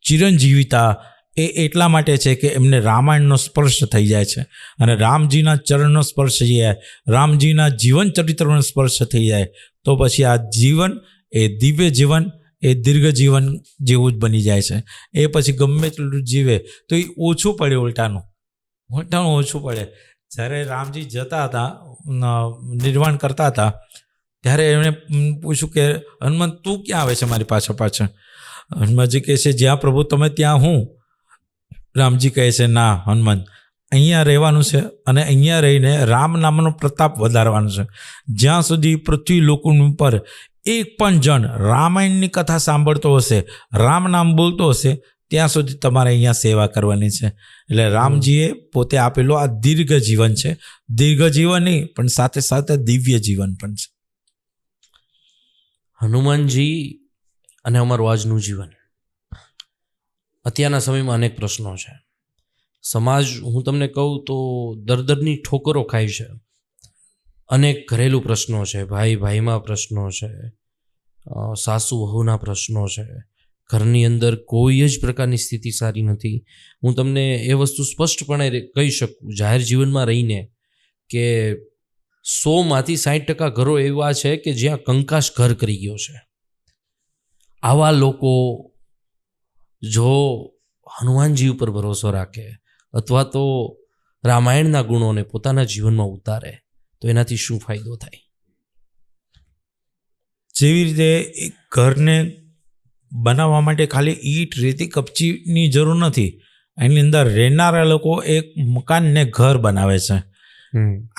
ચિરંજીવિતા એ એટલા માટે છે કે એમને રામાયણનો સ્પર્શ થઈ જાય છે, અને રામજીના ચરણનો સ્પર્શ થઈ જાય, રામજીના જીવન ચરિત્રનો સ્પર્શ થઈ જાય, તો પછી આ જીવન એ દિવ્ય જીવન, એ દીર્ઘ જીવન જેવું જ બની જાય છે. એ પછી ગમે તેટલું જીવે તો એ ઓછું પડે, ઉલટાનું ઓછું પડે. જ્યારે રામજી જતા હતા, નિર્વાણ કરતા હતા, ત્યારે એમણે પૂછ્યું કે હનુમાન, તું ક્યાં આવે છે મારી પાછળ? હનુમાનજી કહે છે, જ્યાં પ્રભુ તમે ત્યાં હું. રામજી કહે છે, ના હનુમાન, અહીંયા રહેવાનું છે અને અહીંયા રહીને રામ નામનો પ્રતાપ વધારવાનો છે. જ્યાં સુધી પૃથ્વી લોકોની ઉપર એક પણ જણ રામાયણની કથા સાંભળતો હશે, રામ નામ બોલતો હશે, ત્યાં સુધી તમારે અહીંયા સેવા કરવાની છે. એટલે રામજીએ પોતે આપેલું આ દીર્ઘ જીવન છે. દીર્ઘ જીવન નહીં, પણ સાથે સાથે દિવ્ય જીવન પણ છે. હનુમાનજી અને અમારું આજનું જીવન. અત્યારના સમયમાં અનેક પ્રશ્નો છે. સમાજ, હું તમને કહું તો દરની ઠોકરો ખાય છે. અનેક ઘરેલું પ્રશ્નો છે, ભાઈ ભાઈમાં પ્રશ્નો છે, સાસુ વહુના પ્રશ્નો છે. ઘરની અંદર કોઈ જ પ્રકારની સ્થિતિ સારી નથી. હું તમને એ વસ્તુ સ્પષ્ટપણે કહી શકું જાહેર જીવનમાં રહીને કે 100માંથી 60% ઘરો એવા છે કે જ્યાં કંકાસ ઘર કરી ગયો છે. આવા લોકો જો હનુમાનજી ઉપર ભરોસો રાખે અથવા તો રામાયણના ગુણોને પોતાના જીવનમાં ઉતારે તો એનાથી શું ફાયદો થાય? જેવી રીતે એક ઘરને બનાવવા માટે ખાલી ઈંટ, રેતી, કપચીની જરૂર નથી. એની અંદર રહેનારા લોકો એક મકાનને ઘર બનાવે છે.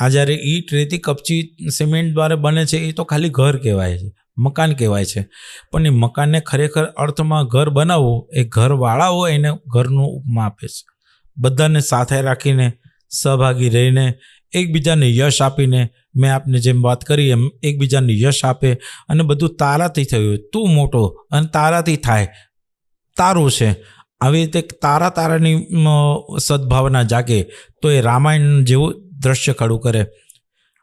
આ જ્યારે ઈંટ, રેતી, કપચી, સિમેન્ટ દ્વારા બને છે, એ તો ખાલી ઘર કહેવાય છે. મકાન કહેવાય છે. પણ એ મકાનને ખરેખર અર્થમાં ઘર બનાવવું એ ઘરવાળાઓ એને ઘરનું ઉપમા આપે છે. બધાને સાથે રાખીને, સહભાગી રહીને, એકબીજાને યશ આપીને, મેં આપને જેમ વાત કરી એમ એકબીજાને યશ આપે અને બધું તારાથી થયું, તું મોટો અને તારાથી થાય, તારું છે, આવી રીતે તારાની સદભાવના જાગે તો એ રામાયણ જેવું દ્રશ્ય ખડું કરે.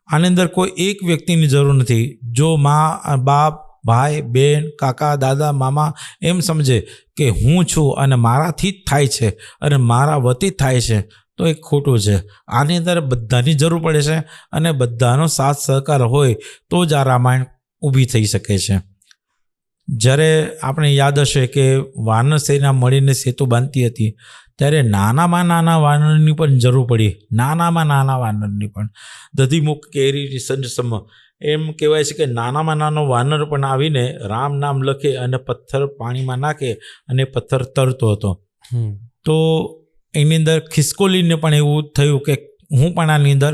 આની અંદર કોઈ એક વ્યક્તિની જરૂર નથી. જો મા, બાપ, ભાઈ, બહેન, કાકા, દાદા, મામા એમ સમજે કે હું છું અને મારાથી જ થાય છે અને મારા વતી જ થાય છે તો એ ખોટું છે. આની અંદર બધાની જરૂર પડે છે અને બધાનો સાથ સહકાર હોય તો જ આ રામાયણ ઊભી થઈ શકે છે. જ્યારે આપણે યાદ હશે કે વાનર સેના મળીને સેતુ બાંધતી હતી ત્યારે નાનામાં નાના વાનરની પણ જરૂર પડી. નાનામાં નાના વાનરની પણ. દધીમુખ કેરી સંજસમ એમ કહેવાય છે કે નાનામાં નાનો વાનર પણ આવીને રામ નામ લખે અને પથ્થર પાણીમાં નાખે અને પથ્થર તરતો હતો. તો એની અંદર ખિસકોલીને પણ એવું થયું કે હું પણ આની અંદર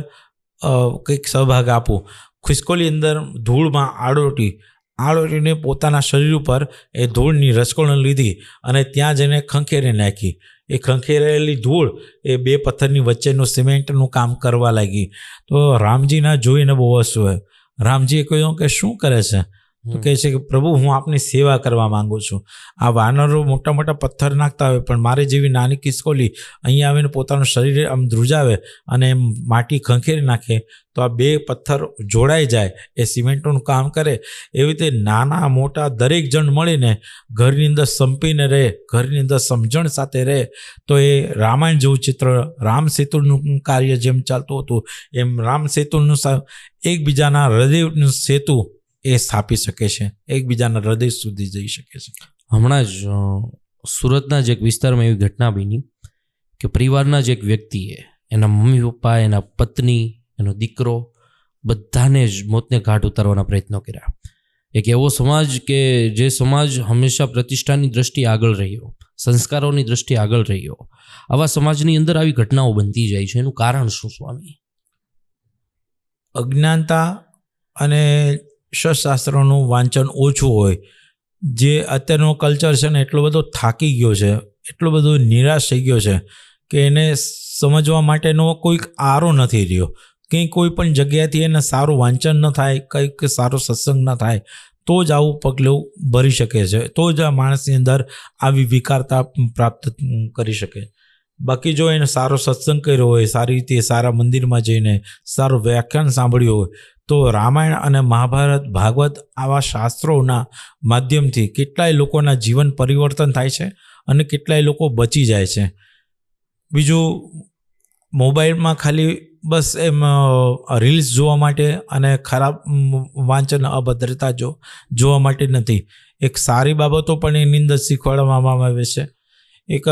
કંઈક સહભાગ આપું. ખિસકોલી અંદર ધૂળમાં આડોટીને પોતાના શરીર ઉપર એ ધૂળની રસકોણ લીધી અને ત્યાં જઈને ખંખેરી નાખી. એ ખંખેરેલી ધૂળ એ બે પથ્થરની વચ્ચેનું સિમેન્ટનું કામ કરવા લાગી. તો રામજીના જોઈને બહુ હસવું. રામજીએ કહ્યું કે શું કરે છે? તો કહે છે કે પ્રભુ હું આપની સેવા કરવા માંગુ છું. આ વાનરો મોટા મોટા પથ્થર નાખતા હોય પણ મારી જેવી નાની ખિસકોલી અહીંયા આવીને પોતાનું શરીર આમ ધ્રુજાવે અને એમ માટી ખંખેરી નાખે તો આ બે પથ્થર જોડાઈ જાય, એ સિમેન્ટનું કામ કરે. એવી રીતે નાના મોટા દરેક જણ મળીને ઘરની અંદર સંપીને રહે, ઘરની અંદર સમજણ સાથે રહે તો એ રામાયણ જેવું ચિત્ર, રામ સેતુનું કાર્ય જેમ ચાલતું હતું એમ રામ સેતુનું એકબીજાના હૃદયનું સેતુ એ સ્થાપી શકે છે, એકબીજાના હૃદય સુધી જઈ શકે છે. હમણાં જ સુરતના જ એક વિસ્તારમાં એવી ઘટના બની કે પરિવારના જ એક વ્યક્તિએ એના મમ્મી પપ્પા, એના પત્ની, એનો દીકરો બધાને જ મોતને ઘાટ ઉતારવાના પ્રયત્નો કર્યા. એક એવો સમાજ કે જે સમાજ હંમેશા પ્રતિષ્ઠાની દ્રષ્ટિએ આગળ રહ્યો, સંસ્કારોની દ્રષ્ટિએ આગળ રહ્યો, આવા સમાજની અંદર આવી ઘટનાઓ બનતી જાય છે. એનું કારણ શું સ્વામી? અજ્ઞાનતા અને શાસ્ત્રોનું વાંચન ઓછું હોય. જે અત્યારનો કલ્ચર છે ને એટલો બધો થાકી ગયો છે, એટલો બધો નિરાશ થઈ ગયો છે કે એને સમજવા માટેનો કોઈક આરો નથી રહ્યો. કંઈ કોઈ પણ જગ્યાએથી એને સારું વાંચન ન થાય, કંઈક સારો સત્સંગ ન થાય તો જ આવું પગલું ભરી શકે છે, તો જ આ માણસની અંદર આવી વિકારતા પ્રાપ્ત કરી શકે. બાકી જો એને સારો સત્સંગ કર્યો હોય, સારી રીતે સારા મંદિરમાં જઈને સારું વ્યાખ્યાન સાંભળ્યું હોય તો રામાયણ અને મહાભારત, ભાગવત આવા શાસ્ત્રોના માધ્યમથી કેટલાય લોકોના જીવન પરિવર્તન થાય છે અને કેટલાય લોકો બચી જાય છે. બીજું મોબાઈલમાં ખાલી બસ એમ રીલ્સ જોવા માટે અને ખરાબ વાંચન, અભદ્રતા જોવા માટે નથી. એક સારી બાબતો પણ એની અંદર શીખવાડવામાં આવે છે. એક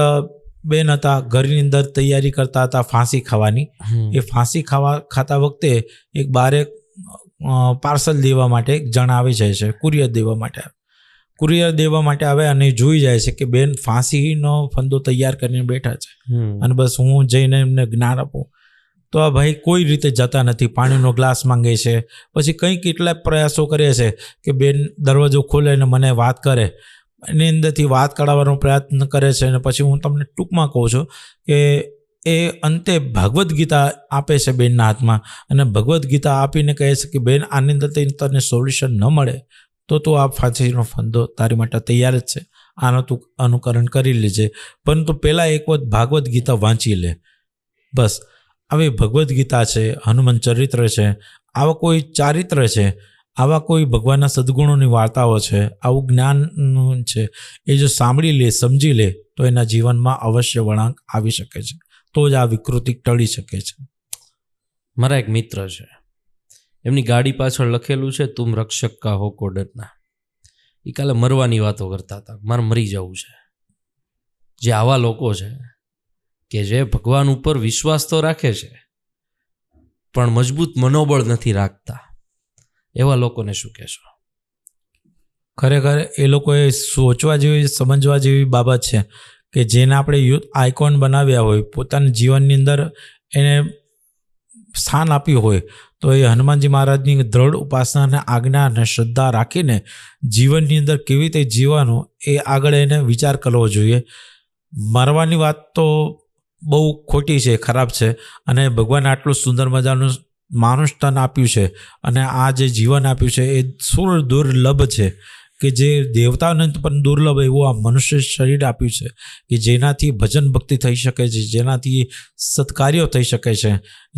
બેન હતા, ઘરની અંદર તૈયારી કરતા હતા ફાંસી ખાવાની. એ ફાંસી ખાતા વખતે એક બારે પાર્સલ દેવા માટે એક જણ આવી જાય છે, કુરિયર દેવા માટે આવે અને જોઈ જાય છે કે બેન ફાંસીનો ફંદો તૈયાર કરીને બેઠા છે અને બસ હું જઈને એમને જ્ઞાન આપું. તો આ ભાઈ કોઈ રીતે જતા નથી, પાણીનો ગ્લાસ માંગે છે, પછી કંઈ કેટલા પ્રયાસો કરે છે કે બેન દરવાજો ખોલે અને મને વાત કરે, એની અંદરથી વાત કાઢવાનો પ્રયત્ન કરે છે અને પછી હું તમને ટૂંકમાં કહું છું કે એ અંતે ભગવદ્ ગીતા આપે છે બેનના હાથમાં અને ભગવદ્ ગીતા આપીને કહે છે કે બેન આની અંદર તને સોલ્યુશન ન મળે તો તું આ ફાંસીનો ફંદો તારી માટે તૈયાર જ છે, આનો તું અનુકરણ કરી લેજે, પરંતુ પહેલાં એક વખત ભાગવદ્ ગીતા વાંચી લે. બસ આવી ભગવદ્ ગીતા છે, હનુમાન ચરિત્ર છે, આવા કોઈ ચારિત્ર છે, આવા કોઈ ભગવાનના સદગુણોની વાર્તાઓ છે, આવું જ્ઞાન છે, એ જો સાંભળી લે, સમજી લે તો એના જીવનમાં અવશ્ય વળાંક આવી શકે છે, તો જ આ વિકૃતિ ટળી શકે છે. મારા એક મિત્ર છે, એમની ગાડી પાછળ લખેલું છે તુમ રક્ષક કા હો કો ડરના. એ કાલે મરવાની વાતો કરતા હતા, મારે મરી જવું છે. જે આવા લોકો છે કે જે ભગવાન ઉપર વિશ્વાસ તો રાખે છે પણ મજબૂત મનોબળ નથી રાખતા, એવા લોકોને શું કહેશો? ખરેખર એ લોકોએ સોચવા જેવી, સમજવા જેવી બાબત છે કે જેને આપણે યુથ આઇકોન બનાવ્યા હોય, પોતાના જીવનની અંદર એને સ્થાન આપ્યું હોય તો એ હનુમાનજી મહારાજની દ્રઢ ઉપાસના અને આજ્ઞા અને શ્રદ્ધા રાખીને જીવનની અંદર કેવી રીતે જીવવાનું એ આગળ એને વિચાર કરવો જોઈએ. મરવાની વાત તો બહુ ખોટી છે, ખરાબ છે, અને ભગવાન આટલું સુંદર મજાનું માનુષ તન આપ્યું છે અને આ જે જીવન આપ્યું છે એ શું દુર્લભ છે કે જે દેવતાઓને પણ દુર્લભ એવું આ મનુષ્ય શરીર આપ્યું છે કે જેનાથી ભજન ભક્તિ થઈ શકે છે, જેનાથી સત્કાર્યો થઈ શકે છે,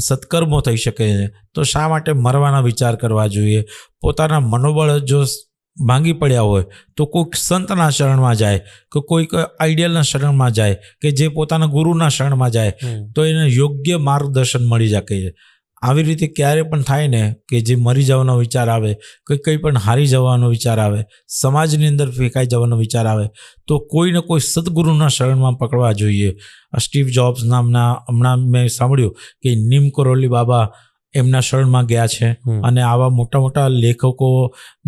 સત્કર્મો થઈ શકે છે. તો શા માટે મરવાના વિચાર કરવા જોઈએ? પોતાના મનોબળ જો ભાંગી પડ્યા હોય તો કોઈક સંતના શરણમાં જાય, કે કોઈક આઈડિયલના શરણમાં જાય, કે જે પોતાના ગુરુના શરણમાં જાય તો એને યોગ્ય માર્ગદર્શન મળી શકે છે. આવી રીતે ક્યારે પણ થાય ને કે જે મરી જવાનો વિચાર આવે, કંઈ પણ હારી જવાનો વિચાર આવે, સમાજની અંદર ફેંકાઈ જવાનો વિચાર આવે, તો કોઈને કોઈ સદગુરુના શરણમાં પકડવા જોઈએ. સ્ટીવ જોબ્સ નામના હમણાં મેં સાંભળ્યું કે નીમ કરોલી બાબા એમના શરણમાં ગયા છે, અને આવા મોટા મોટા લેખકો,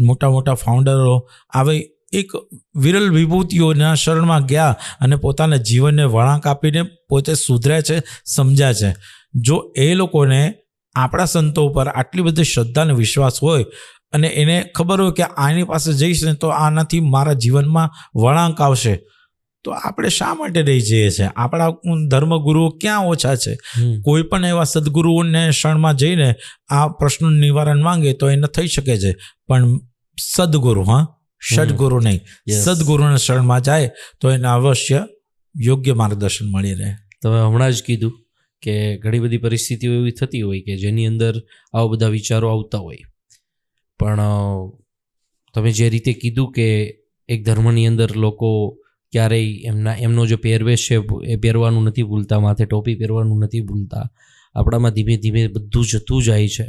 મોટા મોટા ફાઉન્ડરો આવે એક વિરલ વિભૂતિઓના શરણમાં ગયા અને પોતાના જીવનને વળાંક આપીને પોતે સુધર્યા છે, સમજ્યા છે. જો એ લોકોને આપણા સંતો ઉપર આટલી બધી શ્રદ્ધા અને વિશ્વાસ હોય અને એને ખબર હોય કે આની પાસે જઈશ ને તો આનાથી મારા જીવનમાં વળાંક આવશે, તો આપણે શા માટે રહી જઈએ છીએ? આપણા ધર્મગુરુઓ ક્યાં ઓછા છે? કોઈ પણ એવા સદગુરુઓને શરણમાં જઈને આ પ્રશ્નનું નિવારણ માંગે તો એને થઈ શકે છે, પણ સદગુરુ, ષડગુરુ નહીં, સદગુરુના શરણમાં જાય તો એને અવશ્ય યોગ્ય માર્ગદર્શન મળી રહે. તમે હમણાં જ કીધું કે ઘણી બધી પરિસ્થિતિઓ એવી થતી હોય કે જેની અંદર આવા બધા વિચારો આવતા હોય, પણ તમે જે રીતે કીધું કે એક ધર્મની અંદર લોકો ક્યારેય એમનો જે પહેરવેશ છે એ પહેરવાનું નથી ભૂલતા, માથે ટોપી પહેરવાનું નથી ભૂલતા. આપણામાં ધીમે ધીમે બધું જતું જાય છે.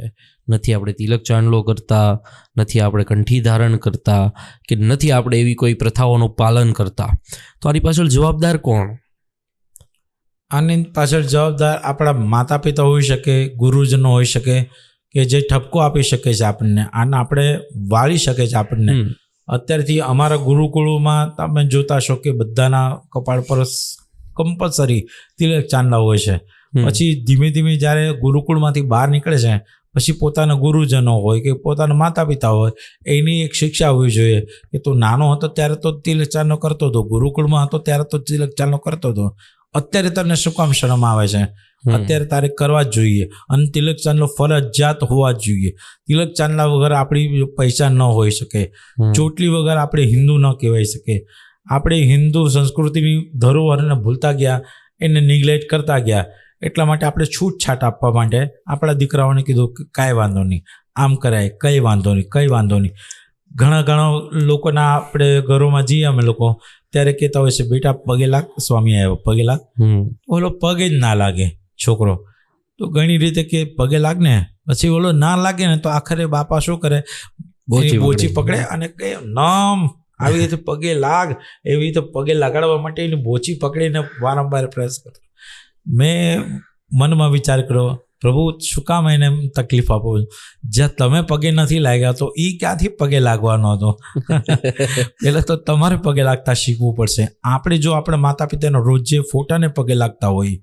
નથી આપણે તિલક ચાંદલો કરતા, નથી આપણે કંઠી ધારણ કરતા, કે નથી આપણે એવી કોઈ પ્રથાઓનું પાલન કરતા. તો આની પાછળ જવાબદાર કોણ? આની પાછળ જવાબદાર આપણા માતા પિતા હોઈ શકે, ગુરુજનો હોઈ શકે, કે જે ઠપકો આપી શકે છે આપણને, આને આપણે વાળી શકે છે આપણને. અત્યારથી અમારા ગુરુકુળોમાં તમે જોતા છો કે બધાના કપાળ પર કમ્પલસરી તિલક ચાંદલા હોય છે. પછી ધીમે ધીમે જ્યારે ગુરુકુળમાંથી બહાર નીકળે છે પછી પોતાના ગુરુજનો હોય કે પોતાના માતા પિતા હોય, એની એક શિક્ષા હોવી જોઈએ કે તું નાનો હતો ત્યારે તો તિલક ચાંદલો કરતો હતો, ગુરુકુળમાં હતો ત્યારે તો તિલક ચાંદલો કરતો હતો, અત્યારે તને શું કામ શરમ આવે છે? અત્યારે તારે કરવા જ જોઈએ. અને તિલક ચાંદલો ફરજિયાત હોવા જ જોઈએ. તિલક ચાંદલા વગર આપણી પહેચાન ન હોઈ શકે. ચોટલી વગર આપણે હિન્દુ ન કહેવાય શકે. આપણે હિન્દુ સંસ્કૃતિની ધરોહરને ભૂલતા ગયા, એને નિગ્લેક્ટ કરતા ગયા. એટલા માટે આપણે છૂટછાટ આપવા માટે આપણા દીકરાઓને કીધું કે કાંઈ વાંધો નહીં, આમ કરાય, કંઈ વાંધો નહીં, કંઈ વાંધો નહીં. ઘણા લોકોના આપણે ઘરોમાં જઈએ અમે લોકો ત્યારે કહેતા હોય છે, બેટા પગે લાગ, સ્વામી આવ્યો, પગે લાગ. ઓલો પગે જ ના લાગે છોકરો, તો ઘણી રીતે કે પગે લાગ ને, પછી ઓલો ના લાગે ને તો આખરે બાપા શું કરે, બોચી પકડે અને કે નામ આવી રીતે પગે લાગ, એવી રીતે પગે લગાડવા માટે એની બોચી પકડીને વારંવાર પ્રયાસ કરતો. મેં મનમાં વિચાર કર્યો, પ્રભુ શું કામ એને તકલીફ આપો? જ્યાં તમે પગે નથી લાગ્યા તો એ ક્યાંથી પગે લાગવાનો હતો? પહેલાં તો તમારે પગે લાગતા શીખવું પડશે. આપણે જો આપણા માતા પિતાનો રોજ જે ફોટાને પગે લાગતા હોઈએ,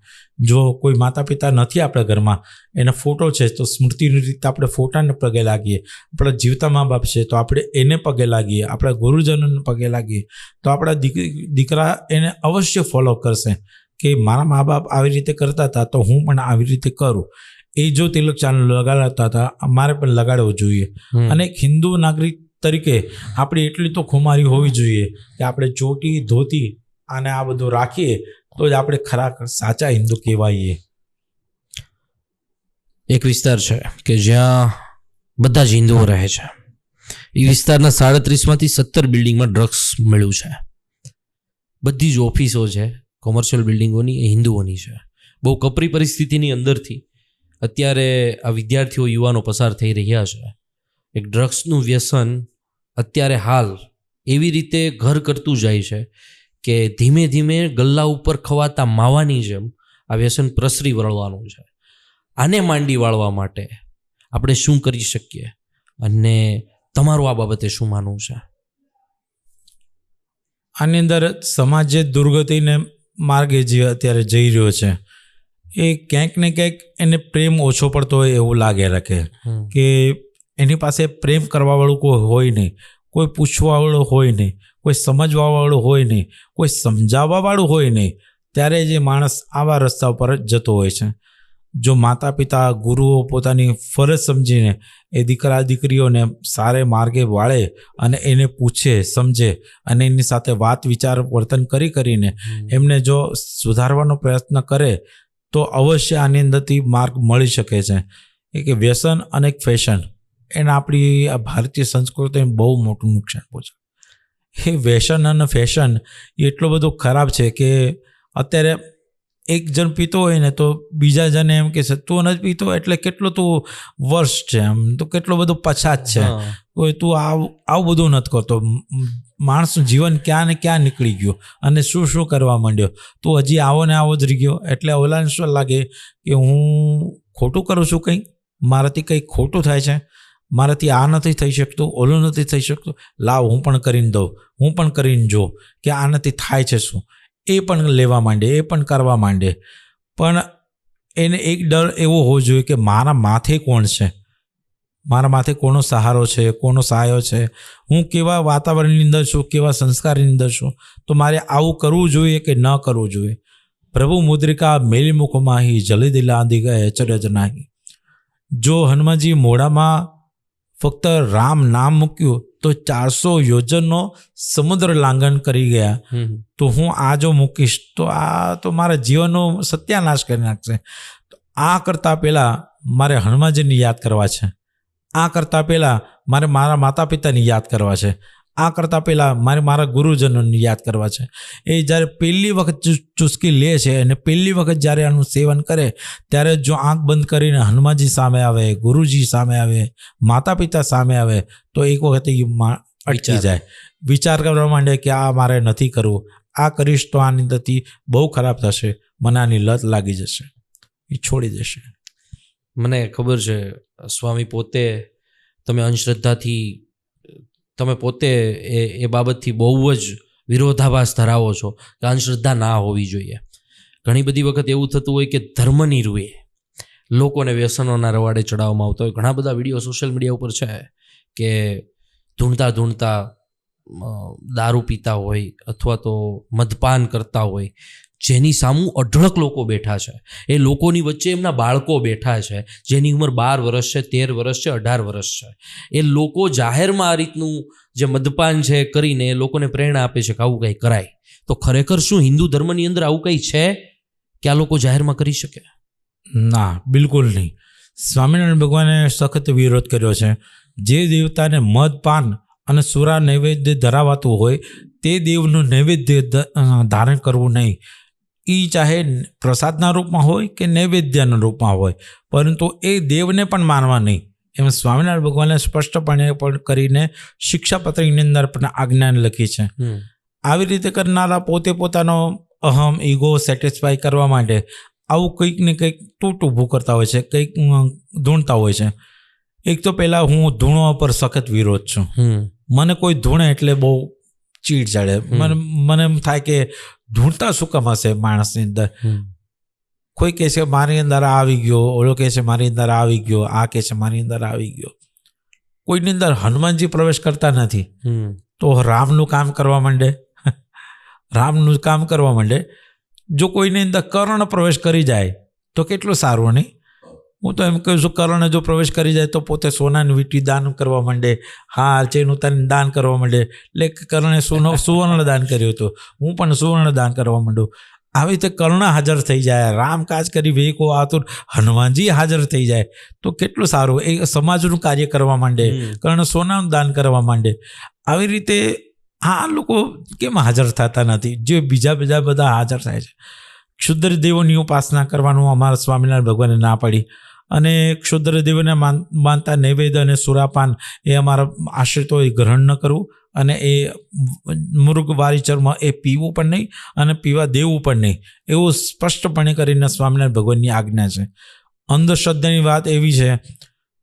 જો કોઈ માતા પિતા નથી આપણા ઘરમાં, એનો ફોટો છે તો સ્મૃતિની રીતે આપણે ફોટાને પગે લાગીએ. આપણા જીવતા મા બાપ છે તો આપણે એને પગે લાગીએ, આપણા ગુરુજનોને પગે લાગીએ, તો આપણા દીકરા એને અવશ્ય ફોલો કરશે કે મારા મા બાપ આવી રીતે કરતા હતા તો હું પણ આવી રીતે કરું. એ જો તિલક ચાંદલો લગાડતા હતા, મારે પણ લગાડવો જોઈએ. અને એક હિન્દુ નાગરિક તરીકે આપણી એટલી તો ખુમારી હોવી જોઈએ કે આપણે ચોટી, ધોતી અને આ બધું રાખીએ તો જ આપણે ખરા સાચા હિન્દુ કહેવાઈએ. એક વિસ્તાર છે કે જ્યાં બધા જ હિન્દુઓ રહે છે. એ વિસ્તારના 37માંથી 17 બિલ્ડિંગમાં ડ્રગ્સ મળ્યું છે. બધી જ ઓફિસો છે કોમર્શિયલ બિલ્ડિંગોની એ હિન્દુઓની છે. બહુ કપરી પરિસ્થિતિની અંદરથી અત્યારે આ વિદ્યાર્થીઓ, યુવાનો પસાર થઈ રહ્યા છે. એક ડ્રગ્સનું વ્યસન અત્યારે હાલ એવી રીતે ઘર કરતું જાય છે કે ધીમે ધીમે ગલ્લા ઉપર ખવાતા માવાની જેમ આ વ્યસન પ્રસરી વળવાનું છે. આને માંડી વાળવા માટે આપણે શું કરી શકીએ અને તમારું આ બાબતે શું માનવું છે? આની અંદર સમાજ જે દુર્ગતિને માર્ગે જે અત્યારે જઈ રહ્યો છે એ ક્યાંક ને ક્યાંક એને પ્રેમ ઓછો પડતો હોય એવું લાગે રાખે કે એની પાસે પ્રેમ કરવાવાળું કોઈ હોય નહીં, કોઈ પૂછવાવાળું હોય નહીં, કોઈ સમજવાવાળું હોય નહીં, કોઈ સમજાવવાવાળું હોય નહીં. ત્યારે જે માણસ આવા રસ્તા ઉપર જ જતો હોય છે. જો માતા પિતા ગુરુઓ પોતાની ફરજ સમજીને એ દીકરા દીકરીઓને સારે માર્ગે વાળે અને એને પૂછે સમજે અને એની સાથે વાત વિચાર વર્તન કરીને એમને જો સુધારવાનો પ્રયત્ન કરે તો અવશ્ય આની અંદરથી માર્ગ મળી શકે છે. એ કે વ્યસન અને એક ફેશન એને આપણી આ ભારતીય સંસ્કૃતિને બહુ મોટું નુકસાન પહોંચે. એ વ્યસન અને ફેશન એટલો બધો ખરાબ છે કે અત્યારે એક જણ પીતો હોય ને તો બીજા જણે એમ કે છે તું નથી પીતો એટલે કેટલો તું વર્ષ છે, એમ તો કેટલો બધો પછાત છે, તું આવું બધું નથી કરતો. માણસનું જીવન ક્યાં ને ક્યાં નીકળી ગયું અને શું શું કરવા માંડ્યો, તું હજી આવો ને આવો જ રહી ગયો. એટલે ઓલાને શું લાગે કે હું ખોટું કરું છું, કંઈક મારાથી કંઈક ખોટું થાય છે, મારાથી આ નથી થઈ શકતું, ઓલું નથી થઈ શકતું, લાવ હું પણ કરીને દઉં, હું પણ કરીને જો કે આનાથી થાય છે શું. એ પણ લેવા માંડે, એ પણ કરવા માંડે. પણ એને એક ડર એવો હોવો જોઈએ કે મારા માથે કોણ છે, મારા માથે કોનો સહારો છે, કોનો સહાયો છે, હું કેવા વાતાવરણની અંદર છું, કેવા સંસ્કારની અંદર છું, તો મારે આવું કરવું જોઈએ કે ન કરવું જોઈએ. પ્રભુ મુદ્રિકા મેલી મુખમાહી જલી દિલા દિગા અચરજ નાહી. જો હનુમાનજી મોઢામાં ફક્ત રામ નામ મૂક્યું તો 400 યોજનનો સમુદ્ર લાંઘન કરી ગયા. તો હું આ જો મૂકીશ તો આ તો મારા જીવનનો સત્યાનાશ કરી નાખશે. આ કરતાં પહેલાં મારે હનુમાનજીને યાદ કરવા છે, આ કરતાં પહેલાં મારે મારા માતા પિતાની યાદ કરવા છે, આ કરતાં પહેલાં મારે મારા ગુરુજનોની યાદ કરવા છે. એ જ્યારે પહેલી વખત ચુસ્કી લે છે અને પહેલી વખત જ્યારે આનું સેવન કરે ત્યારે જો આંખ બંધ કરીને હનુમાનજી સામે આવે, ગુરુજી સામે આવે, માતા પિતા સામે આવે તો એક વખત અટકી જાય, વિચાર કરવા માંડે કે આ મારે નથી કરવું, આ કરીશ તો આની અંદરથી બહુ ખરાબ થશે, મને આની લત લાગી જશે, એ છોડી દેશે. મને ખબર છે સ્વામી પોતે તમે અંધશ્રદ્ધાથી તમે પોતે એ બાબતથી બહુ જ વિરોધાભાસ ધરાવો છો કે અંધશ્રદ્ધા ના હોવી જોઈએ. ઘણી બધી વખત એવું થતું હોય કે ધર્મની રૂએ લોકોને વ્યસનોના રવાડે ચડાવવામાં આવતા હોય. ઘણા બધા વિડીયો સોશિયલ મીડિયા ઉપર છે કે ધૂણતા ધૂણતા દારૂ પીતા હોય અથવા તો મદપાન કરતા હોય, જેની સામું અઢળક લોકો બેઠા છે. એ લોકોની વચ્ચે એમના બાળકો બેઠા છે જેની ઉંમર 12 વર્ષ છે, 13 વર્ષ છે, 18 વર્ષ છે. એ લોકો જાહેરમાં આ રીતનું જે મદપાન છે કરીને એ લોકોને પ્રેરણા આપે છે કે આવું કંઈ કરાય. તો ખરેખર શું હિન્દુ ધર્મની અંદર આવું કંઈ છે કે આ લોકો જાહેરમાં કરી શકે? ના, બિલકુલ નહીં. સ્વામિનારાયણ ભગવાને સખત વિરોધ કર્યો છે. જે દેવતાને મદપાન અને સુરા નૈવેદ્ય ધરાવાતું હોય તે દેવનું નૈવેદ્ય ધારણ કરવું નહીં. એ ચાહે પ્રસાદના રૂપમાં હોય કે નૈવેદ્યના રૂપમાં હોય, પરંતુ એ દેવને પણ માનવા નહીં. એમ સ્વામિનારાયણ ભગવાને સ્પષ્ટપણે પણ કરીને શિક્ષાપત્રની અંદર પણ આજ્ઞા લખી છે. આવી રીતે કરનારા પોતે પોતાનો અહમ ઈગો સેટિસ્ફાય કરવા માટે આવું કંઈક ને કંઈક તૂટ ઊભું કરતા હોય છે, કંઈક ધૂણતા હોય છે. એક તો પહેલાં હું ધૂણવા પર સખત વિરોધ છું. મને કોઈ ધૂણે એટલે બહુ ચીડ ચડે. મને એમ થાય કે ધૂણતા શું કામ હશે માણસની અંદર. કોઈ કહે છે મારી અંદર આવી ગયો, ઓલો કહે છે મારી અંદર આવી ગયો, આ કહે છે મારી અંદર આવી ગયો. કોઈની અંદર હનુમાનજી પ્રવેશ કરતા નથી તો રામનું કામ કરવા માંડે, રામનું કામ કરવા માંડે. જો કોઈની અંદર કર્ણ પ્રવેશ કરી જાય તો કેટલું સારું નહીં. હું તો એમ કહું છું કર્ણ જો પ્રવેશ કરી જાય તો પોતે સોનાની વીંટી દાન કરવા માંડે, હાર ચેન ઉતારીને દાન કરવા માંડે. એટલે કર્ણે સુવર્ણ દાન કર્યું હતું, હું પણ સુવર્ણ દાન કરવા માંડું. આવી રીતે કર્ણ હાજર થઈ જાય, રામ કાજ કરી વેકો આતુર હનુમાનજી હાજર થઈ જાય તો કેટલું સારું. એ સમાજનું કાર્ય કરવા માંડે, કર્ણ સોનાનું દાન કરવા માંડે. આવી રીતે આ લોકો કેમ હાજર થતા નથી જે બીજા બધા હાજર થાય છે? ક્ષુદ્ર દેવોની ઉપાસના કરવાનું અમારા સ્વામિનારાયણ ભગવાને ના પાડી અને ક્ષુદ્ર દેવોને માનતા નૈવેદ્ય અને સુરાપાન એ અમારા આશ્રિતો એ ગ્રહણ ન કરવું અને એ મૃગવારી ચર્મ એ પીવું પણ નહીં અને પીવા દેવું પણ નહીં, એવું સ્પષ્ટપણે કરીને સ્વામિનારાયણ ભગવાનની આજ્ઞા છે. અંધશ્રદ્ધાની વાત એવી છે,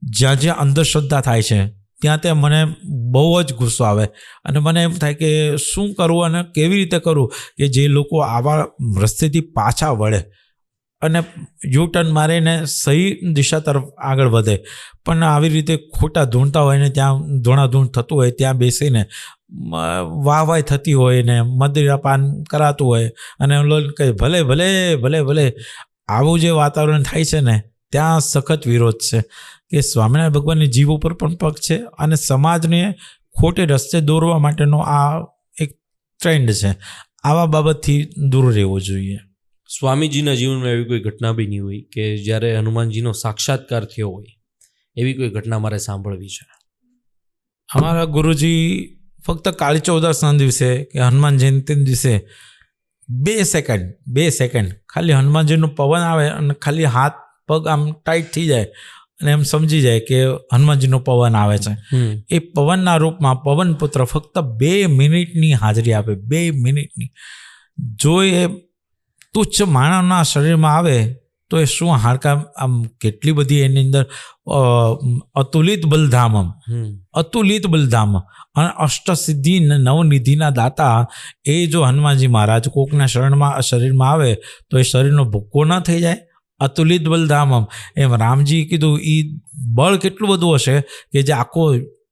જ્યાં જ્યાં અંધશ્રદ્ધા થાય છે ત્યાં મને બહુ જ ગુસ્સો આવે અને મને એમ થાય કે શું કરવું અને કેવી રીતે કરવું કે જે લોકો આવા રસ્તેથી પાછા વળે. અને યુ ટર્ન મારીને સહી દિશા તરફ આગળ વધે. પણ આવી રીતે ખોટા ધૂણતા હોય ને ત્યાં ધૂણાધૂણ થતું હોય ત્યાં બેસીને વાહવાઈ થતી હોય ને મદિરાપાન કરાતું હોય અને કહે ભલે ભલે ભલે ભલે, આવું જે વાતાવરણ થાય છે ને ત્યાં સખત વિરોધ છે કે સ્વામિનારાયણ ભગવાનની જીવ ઉપર પણ પગ છે અને સમાજને ખોટે રસ્તે દોરવા માટેનો આ એક ટ્રેન્ડ છે. આવા બાબતથી દૂર રહેવું જોઈએ. સ્વામીજીના જીવનમાં એવી કોઈ ઘટના બી નહીં હોય કે જ્યારે હનુમાનજીનો સાક્ષાત્કાર થયો હોય, એવી કોઈ ઘટના મારે સાંભળવી છે. અમારા ગુરુજી ફક્ત કાળી ચૌદસના દિવસે કે હનુમાન જયંતિના દિવસે 2 સેકન્ડ ખાલી હનુમાનજીનું પવન આવે અને ખાલી હાથ પગ આમ ટાઈટ થઈ જાય અને એમ સમજી જાય કે હનુમાનજીનો પવન આવે છે. એ પવનના રૂપમાં પવનપુત્ર ફક્ત 2 મિનિટની હાજરી આપે. 2 મિનિટની. જો એ તુચ્છ માનવના શરીરમાં આવે તો એ શું હાડકા આમ કેટલી બધી એની અંદર અતુલિત બલધામ અને અષ્ટસિદ્ધિ નવનિધિના દાતા એ જો હનુમાનજી મહારાજ કોકના શરીરમાં આવે તો એ શરીરનો ભૂક્કો ન થઈ જાય. અતુલિત બલધામમ. એમ રામજી કીધું એ બળ કેટલું બધું હશે કે જે આખો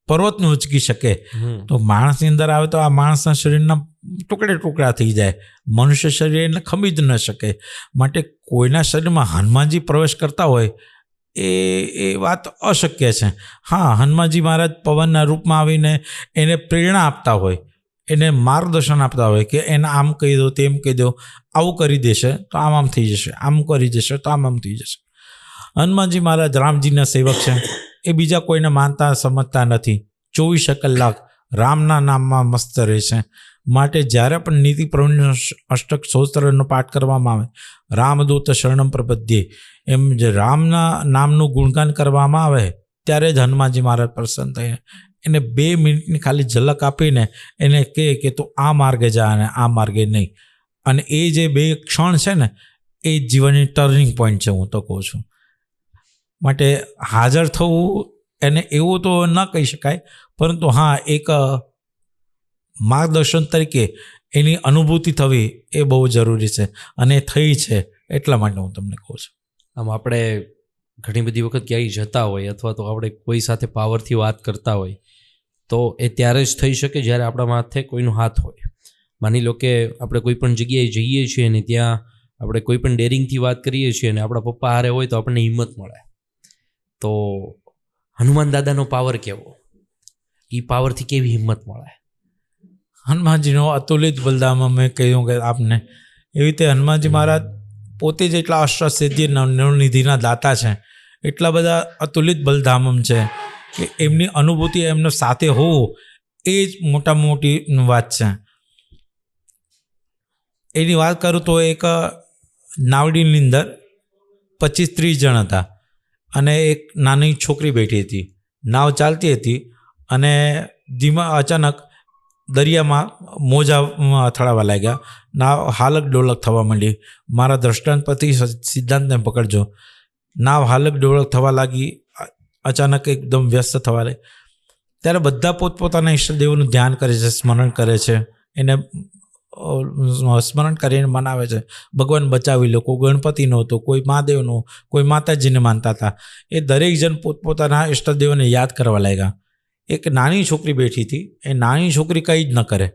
પર્વતને ઉચકી શકે. તો માણસની અંદર આવે તો આ માણસના શરીરના ટુકડા થઈ જાય. મનુષ્ય શરીર એને ખમી જ ન શકે. માટે કોઈના શરીરમાં હનુમાનજી પ્રવેશ કરતા હોય એ વાત અશક્ય છે. હા, હનુમાનજી મહારાજ પવનના રૂપમાં આવીને એને પ્રેરણા આપતા હોય, એને માર્ગદર્શન આપતા હોય કે એને આમ કહી દો, તેમ કહી દો, આવું કરી દેશે તો આમ થઈ જશે, આમ કરી દેશે તો આમ થઈ જશે. હનુમાનજી મહારાજ રામજીના સેવક છે. એ બીજા કોઈને માનતા સમજતા નથી. 24 કલાક રામના નામમાં મસ્ત રહે છે. માટે જ્યારે પણ નીતિ પ્રવીણ અષ્ટક સ્તોત્રનો પાઠ કરવામાં આવે, રામદૂત શરણમ પ્રપદ્યે, એમ જે રામના નામનું ગુણગાન કરવામાં આવે ત્યારે જ હનુમાનજી મહારાજ પ્રસન્ન થઈને એને 2 મિનિટની ખાલી ઝલક આપીને એને કહે કે તું આ માર્ગે જા અને આ માર્ગે નહીં. અને એ જે 2 ક્ષણ છે ને એ જીવનની ટર્નિંગ પોઈન્ટ છે, હું તો કહું છું. માટે હાજર થવું એને એવું તો ન કહી શકાય, પરંતુ હા, એક માર્ગદર્શન તરીકે એની અનુભૂતિ થવી એ બહુ જરૂરી છે અને થઈ છે. એટલા માટે હું તમને કહું છું. આમ આપણે ઘણી બધી વખત ક્યાંય જતા હોય અથવા તો આપણે કોઈ સાથે પાવરથી વાત કરતા હોય તો એ ત્યારે જ થઈ શકે જ્યારે આપણા માથે કોઈનો હાથ હોય. માની લો કે આપણે કોઈ પણ જગ્યાએ જઈએ છીએ ને ત્યાં આપણે કોઈ પણ ડેરિંગથી વાત કરીએ છીએ અને આપણા પપ્પા હારે હોય તો આપણને હિંમત મળે. તો હનુમાન દાદાનો પાવર કેવો? એ પાવરથી કેવી હિંમત મળે? હનુમાનજીનો અતુલિત બલધામ મેં કહ્યું કે આપને, એવી રીતે હનુમાનજી મહારાજ પોતે જ એટલા અષ્ટસિદ્ધિ નવનિધિના દાતા છે, એટલા બધા અતુલિત બલધામમ છે કે એમની અનુભૂતિ એમનો સાથે હોવું એ જ મોટામાં મોટી વાત છે. એની વાત કરું તો એક નાવડીની અંદર 25-30 જણ હતા અને એક નાની છોકરી બેઠી હતી. નાવ ચાલતી હતી અને ધીમા અચાનક દરિયામાં મોજા અથડાવા લાગ્યા. નાવ હાલક ડોલક થવા માંડી. મારા દ્રષ્ટાંત પરથી સિદ્ધાંતને પકડજો. નાવ હાલક ડોલક થવા લાગી, અચાનક એકદમ વ્યસ્ત થવા લાગી. ત્યારે બધા પોતપોતાના ઈષ્ટદેવનું ધ્યાન કરે છે, સ્મરણ કરે છે, એને સ્મરણ કરીને મનાવે છે, ભગવાન બચાવી લો. કોઈ ગણપતિનો હતો, કોઈ મહાદેવનો, કોઈ માતાજીને માનતા હતા. એ દરેક જણ પોતપોતાના ઈષ્ટદેવને યાદ કરવા લાગ્યા. એક નાની છોકરી બેઠી હતી. એ નાની છોકરી કંઈ જ ન કરે.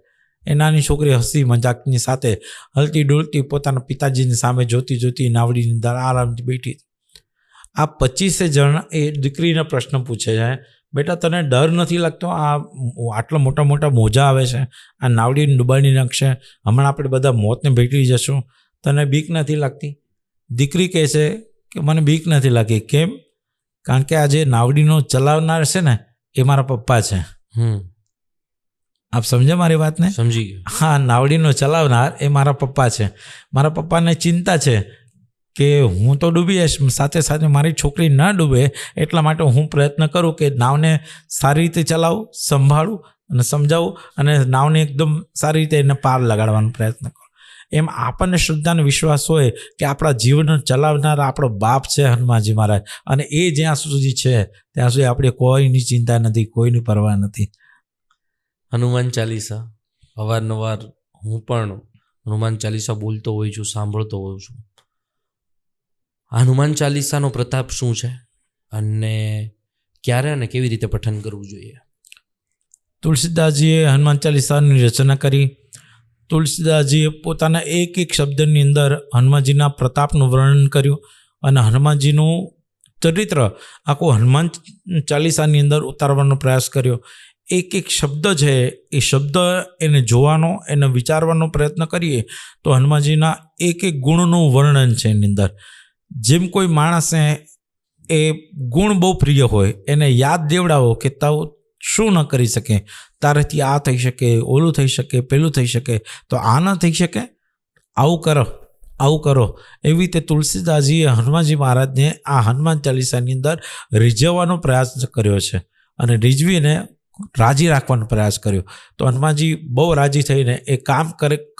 એ નાની છોકરી હસી મજાકની સાથે હલતી ડોલતી પોતાના પિતાજીની સામે જોતી નાવડીની અંદર આરામથી બેઠી હતી. આ 25 જણ એ દીકરીને પ્રશ્ન પૂછે છે, બેટા તને ડર નથી લાગતો? આ આટલા મોટા મોટા મોજા આવે છે, આ નાવડીને ડૂબાડી નાખશે, હમણાં આપણે બધા મોતને ભેટી જશું, તને બીક નથી લાગતી? દીકરી કહે છે કે મને બીક નથી લાગી. કેમ? કારણ કે આ જે નાવડીનો ચલાવનાર છે ને એ મારા પપ્પા છે. આપ સમજ્યા મારી વાતને? સમજી ગયો. હા, નાવડીનો ચલાવનાર એ મારા પપ્પા છે. મારા પપ્પાને ચિંતા છે કે હું તો ડૂબી જઈશ, સાથે સાથે મારી છોકરી ન ડૂબે, એટલા માટે હું પ્રયત્ન કરું કે નાવને સારી રીતે ચલાવું, સંભાળું અને સમજાવું અને નાવને એકદમ સારી રીતે એને પાર લગાડવાનો પ્રયત્ન કરું. એમ આપણને શ્રદ્ધાનો વિશ્વાસ હોય કે આપણા જીવન ચલાવનાર આપણો બાપ છે હનુમાનજી મહારાજ, અને એ જ્યાં સુધી છે ત્યાં સુધી આપણે કોઈની ચિંતા નથી, કોઈની પરવા નથી. હનુમાન ચાલીસા અવારનવાર હું પણ હનુમાન ચાલીસા બોલતો હોઉં છું, સાંભળતો હોઉં છું. હનુમાન ચાલીસાનો પ્રતાપ શું છે અને ક્યારે અને કેવી રીતે પઠન કરવું જોઈએ? તુલસીદાસજીએ હનુમાન ચાલીસાની રચના કરી. તુલસીદાસજીએ પોતાના એક એક શબ્દની અંદર હનુમાનજીના પ્રતાપનું વર્ણન કર્યું અને હનુમાનજીનું ચરિત્ર આખું હનુમાન ચાલીસાની અંદર ઉતારવાનો પ્રયાસ કર્યો. એક એક શબ્દ છે એ શબ્દ એને જોવાનો, એને વિચારવાનો પ્રયત્ન કરીએ તો હનુમાનજીના એક એક ગુણનું વર્ણન છે એની અંદર. જેમ કોઈ માણસને એ ગુણ બહુ પ્રિય હોય, એને યાદ દેવડાવો કે તું શું ન કરી શકે, તારાથી આ થઈ શકે, ઓલું થઈ શકે, પેલું થઈ શકે, તો આ ન થઈ શકે, આવું કરો, આવું કરો. એવી રીતે તુલસીદાસજીએ હનુમાનજી મહારાજને આ હનુમાન ચાલીસાની અંદર રીઝવવાનો પ્રયાસ કર્યો છે અને રીઝવીને રાજી રાખવાનો પ્રયાસ કર્યો. તો હનુમાનજી બહુ રાજી થઈને એ કામ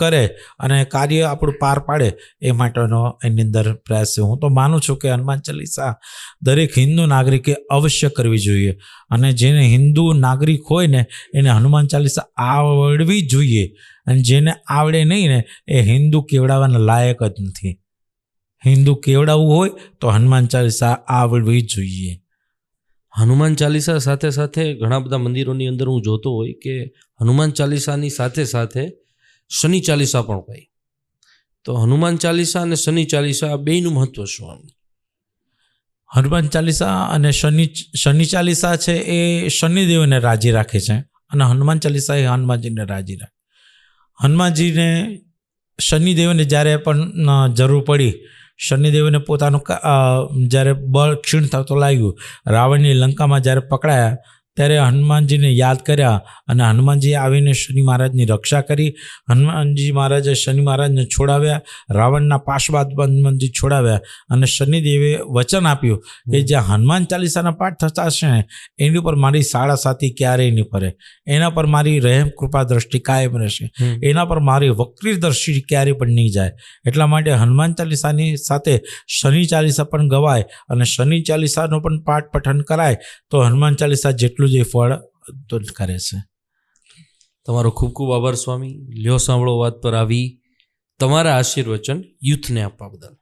કરે અને કાર્ય આપણું પાર પાડે એ માટેનો એની અંદર પ્રયાસ છે. હું તો માનું છું કે હનુમાન ચાલીસા દરેક હિન્દુ નાગરિકે અવશ્ય કરવી જોઈએ અને જેને હિન્દુ નાગરિક હોય ને એને હનુમાન ચાલીસા આવડવી જોઈએ અને જેને આવડે નહીં ને એ હિન્દુ કેવડાવવાના લાયક જ નથી. હિન્દુ કેવડાવવું હોય તો હનુમાન ચાલીસા આવડવી જોઈએ. હનુમાન ચાલીસા સાથે સાથે ઘણા બધા મંદિરોની અંદર હું જોતો હોય કે હનુમાન ચાલીસાની સાથે સાથે શનિ ચાલીસા પણ હોય. તો હનુમાન ચાલીસા અને શનિ ચાલીસા બેયનું મહત્વ શું? હનુમાન ચાલીસા અને શનિ ચાલીસા છે એ શનિદેવને રાજી રાખે છે અને હનુમાન ચાલીસા એ હનુમાનજીને રાજી રાખે. હનુમાનજીને શનિદેવને જ્યારે પણ જરૂર પડી, શનિદેવને પોતાનું જ્યારે બળ ક્ષીણ થતો લાગ્યું, રાવણની લંકામાં જ્યારે પકડાયા ત્યારે હનુમાનજીને યાદ કર્યા અને હનુમાનજીએ આવીને શનિ મહારાજની રક્ષા કરી. હનુમાનજી મહારાજે શનિ મહારાજને છોડાવ્યા, રાવણના પાશબાદ હનુમાનજી છોડાવ્યા અને શનિદેવે વચન આપ્યું કે જ્યાં હનુમાન ચાલીસાના પાઠ થતા હશે ને એની ઉપર મારી સાડાસાતી ક્યારેય નહીં પડે, એના પર મારી રહેમ કૃપા દ્રષ્ટિ કાયમ રહેશે, એના પર મારી વક્રી દ્રષ્ટિ ક્યારેય પણ નહીં જાય. એટલા માટે હનુમાન ચાલીસાની સાથે શનિ ચાલીસા પણ ગવાય અને શનિ ચાલીસાનો પણ પાઠ પઠન કરાય તો હનુમાન ચાલીસા જેટલું જ એ ફળ કરે છે. તમારો ખૂબ ખૂબ આભાર સ્વામી. લ્યો સાંભળો વાત પર આવી તમારા આશીર્વચન યુથને આપવા બદલ.